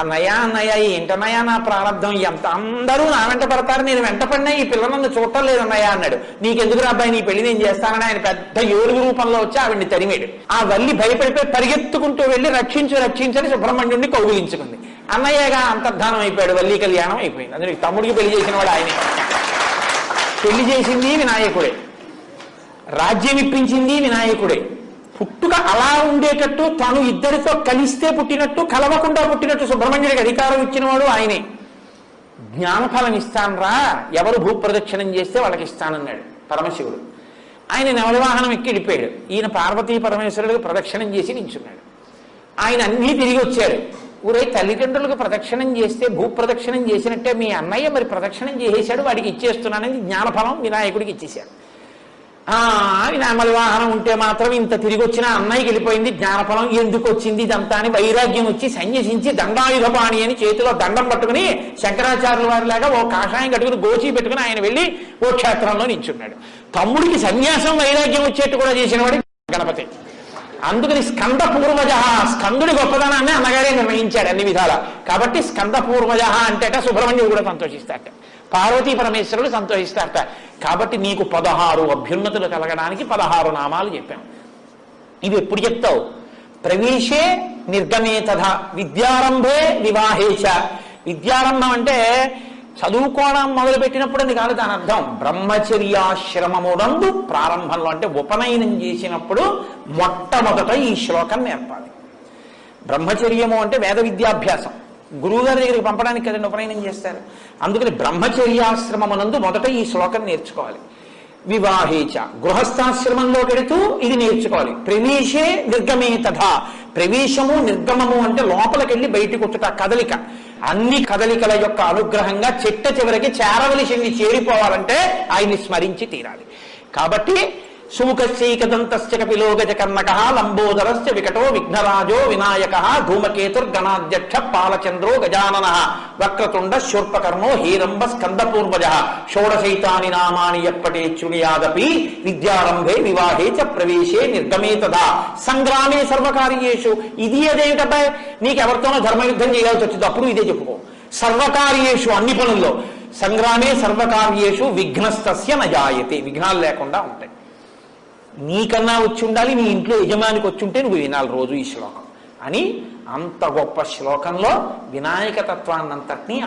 S1: అన్నయ్య ఏంటన్నయ్య నా ప్రారంభం, ఎంత అందరూ నా వెంట పడతారు, నేను వెంట పడినా ఈ పిల్ల నన్ను చూడటం లేదన్నయ్య అన్నాడు. నీకెందుకు అబ్బాయి, నీ పెళ్లి నేను చేస్తానని ఆయన పెద్ద ఏలుగు రూపంలో వచ్చి ఆవిడ్ని తరిమాడు. ఆ వల్లి భయపడిపోయి పరిగెత్తుకుంటూ వెళ్ళి రక్షించని సుబ్రహ్మణ్యుడిని కౌగిలించుకుంది. అన్నయ్యగా అంతర్ధానం అయిపోయాడు, వల్లి కళ్యాణం అయిపోయింది. అందుకే తమ్ముడికి పెళ్లి చేసిన వాడు ఆయనే. పెళ్లి చేసింది వినాయకుడే, రాజ్యం ఇప్పించింది వినాయకుడే. పుట్టుక అలా ఉండేటట్టు, తాను ఇద్దరితో కలిస్తే పుట్టినట్టు, కలవకుండా పుట్టినట్టు సుబ్రహ్మణ్యుడికి అధికారం ఇచ్చినవాడు ఆయనే. జ్ఞానఫలం ఇస్తానరా, ఎవరు భూప్రదక్షిణం చేస్తే వాళ్ళకి ఇస్తానన్నాడు పరమశివుడు. ఆయన నెమలివాహనం ఎక్కి వెళ్ళిపోయాడు. ఈయన పార్వతీ పరమేశ్వరుడికి ప్రదక్షిణం చేసి నించున్నాడు. ఆయన అన్నీ తిరిగి వచ్చాడు. ఊరై తల్లిదండ్రులకు ప్రదక్షిణం చేస్తే భూప్రదక్షిణం చేసినట్టే మీ అన్నయ్య మరి ప్రదక్షిణం చేసేశాడు, వాడికి ఇచ్చేస్తున్నానని జ్ఞానఫలం వినాయకుడికి ఇచ్చేశాడు. నెమలి వాహనం ఉంటే మాత్రం ఇంత తిరిగి వచ్చిన అన్నయ్యకి వెళ్ళిపోయింది, జ్ఞానఫలం ఎందుకు వచ్చింది ఇదంతా అని వైరాగ్యం వచ్చి సన్యసించి దండాయుధపాణి అని చేతిలో దండం పట్టుకుని శంకరాచార్యుల వారిలాగా ఓ కాషాయం కట్టుకుని గోచి పెట్టుకుని ఆయన వెళ్ళి ఓ క్షేత్రంలో నించున్నాడు. తమ్ముడికి సన్యాసం వైరాగ్యం వచ్చేట్టు కూడా చేసినవాడు గణపతి. అందుకని స్కంద పూర్వజ, స్కందుడి గొప్పదనాన్ని అన్నగారే నిర్ణయించాడు అన్ని విధాల. కాబట్టి స్కంద పూర్వజ అంటేట సుబ్రహ్మణ్యుడు కూడా సంతోషిస్తాట, పార్వతీ పరమేశ్వరుడు సంతోషిస్తారట. కాబట్టి నీకు 16 అభ్యున్నతులు కలగడానికి 16 నామాలు చెప్పాను. ఇవి ఎప్పుడు చెప్తావు? ప్రవేశే నిర్గమే తథా, విద్యారంభే వివాహేశ. విద్యారంభం అంటే చదువుకోవడం మొదలుపెట్టినప్పుడు అని కాదు దాని అర్థం. బ్రహ్మచర్యాశ్రమమునందు ప్రారంభంలో, అంటే ఉపనయనం చేసినప్పుడు మొట్టమొదట ఈ శ్లోకం నేర్పాలి. బ్రహ్మచర్యము అంటే వేద విద్యాభ్యాసం, గురువు గారి దగ్గరికి పంపడానికి కదండి ఉపనయనం చేస్తారు. అందుకని బ్రహ్మచర్యాశ్రమమునందు మొదట ఈ శ్లోకం నేర్చుకోవాలి. వివాహేచ, గృహస్థాశ్రమంలో పెడుతూ ఇది నేర్చుకోవాలి. ప్రవేశే నిర్గమే తథా, ప్రవేశము నిర్గమము అంటే లోపలికెళ్ళి బయటికి వచ్చుట, కదలిక. అన్ని కదలికల యొక్క అనుగ్రహంగా చిట్ట చివరికి చేరవలసింది చేరిపోవాలంటే ఆయన్ని స్మరించి తీరాలి. కాబట్టి సుముఖశ్చైకదంతశ్చ కపిలో గజకర్ణకః లంబోదరశ్చ వికటో విఘ్నరాజో వినాయకః ధూమకేతుర్గణాధ్యక్ష పాలచంద్రో గజాననః వక్రతుండ శూర్పకర్ణో హేరంబ స్కందపూర్వజః షోడశైతాని నామాని ఎప్పటే శృణుయాదపి విద్యారంభే వివాహే చ ప్రవేశే నిర్గమే తదా సంగ్రామే సర్వకార్యేషు. ఇది అదేమిటబ్బాయి, నీకెవరితోనో ధర్మయుద్ధం చేయాల్సి వచ్చింది, అప్పుడు ఇదే చెప్పుకో. సర్వకార్యేషు అన్ని పనుల్లో, సంగ్రామే సర్వకార్యేషు విఘ్నస్తస్య నజాయతే, విఘ్నాలు లేకుండా ఉంటాయి. నీకన్నా వచ్చి ఉండాలి, నీ ఇంట్లో యజమానికి వచ్చి ఉంటే నువ్వు వినాలి రోజు ఈ శ్లోకం అని అంత గొప్ప శ్లోకంలో వినాయక తత్వాన్నంతటినీ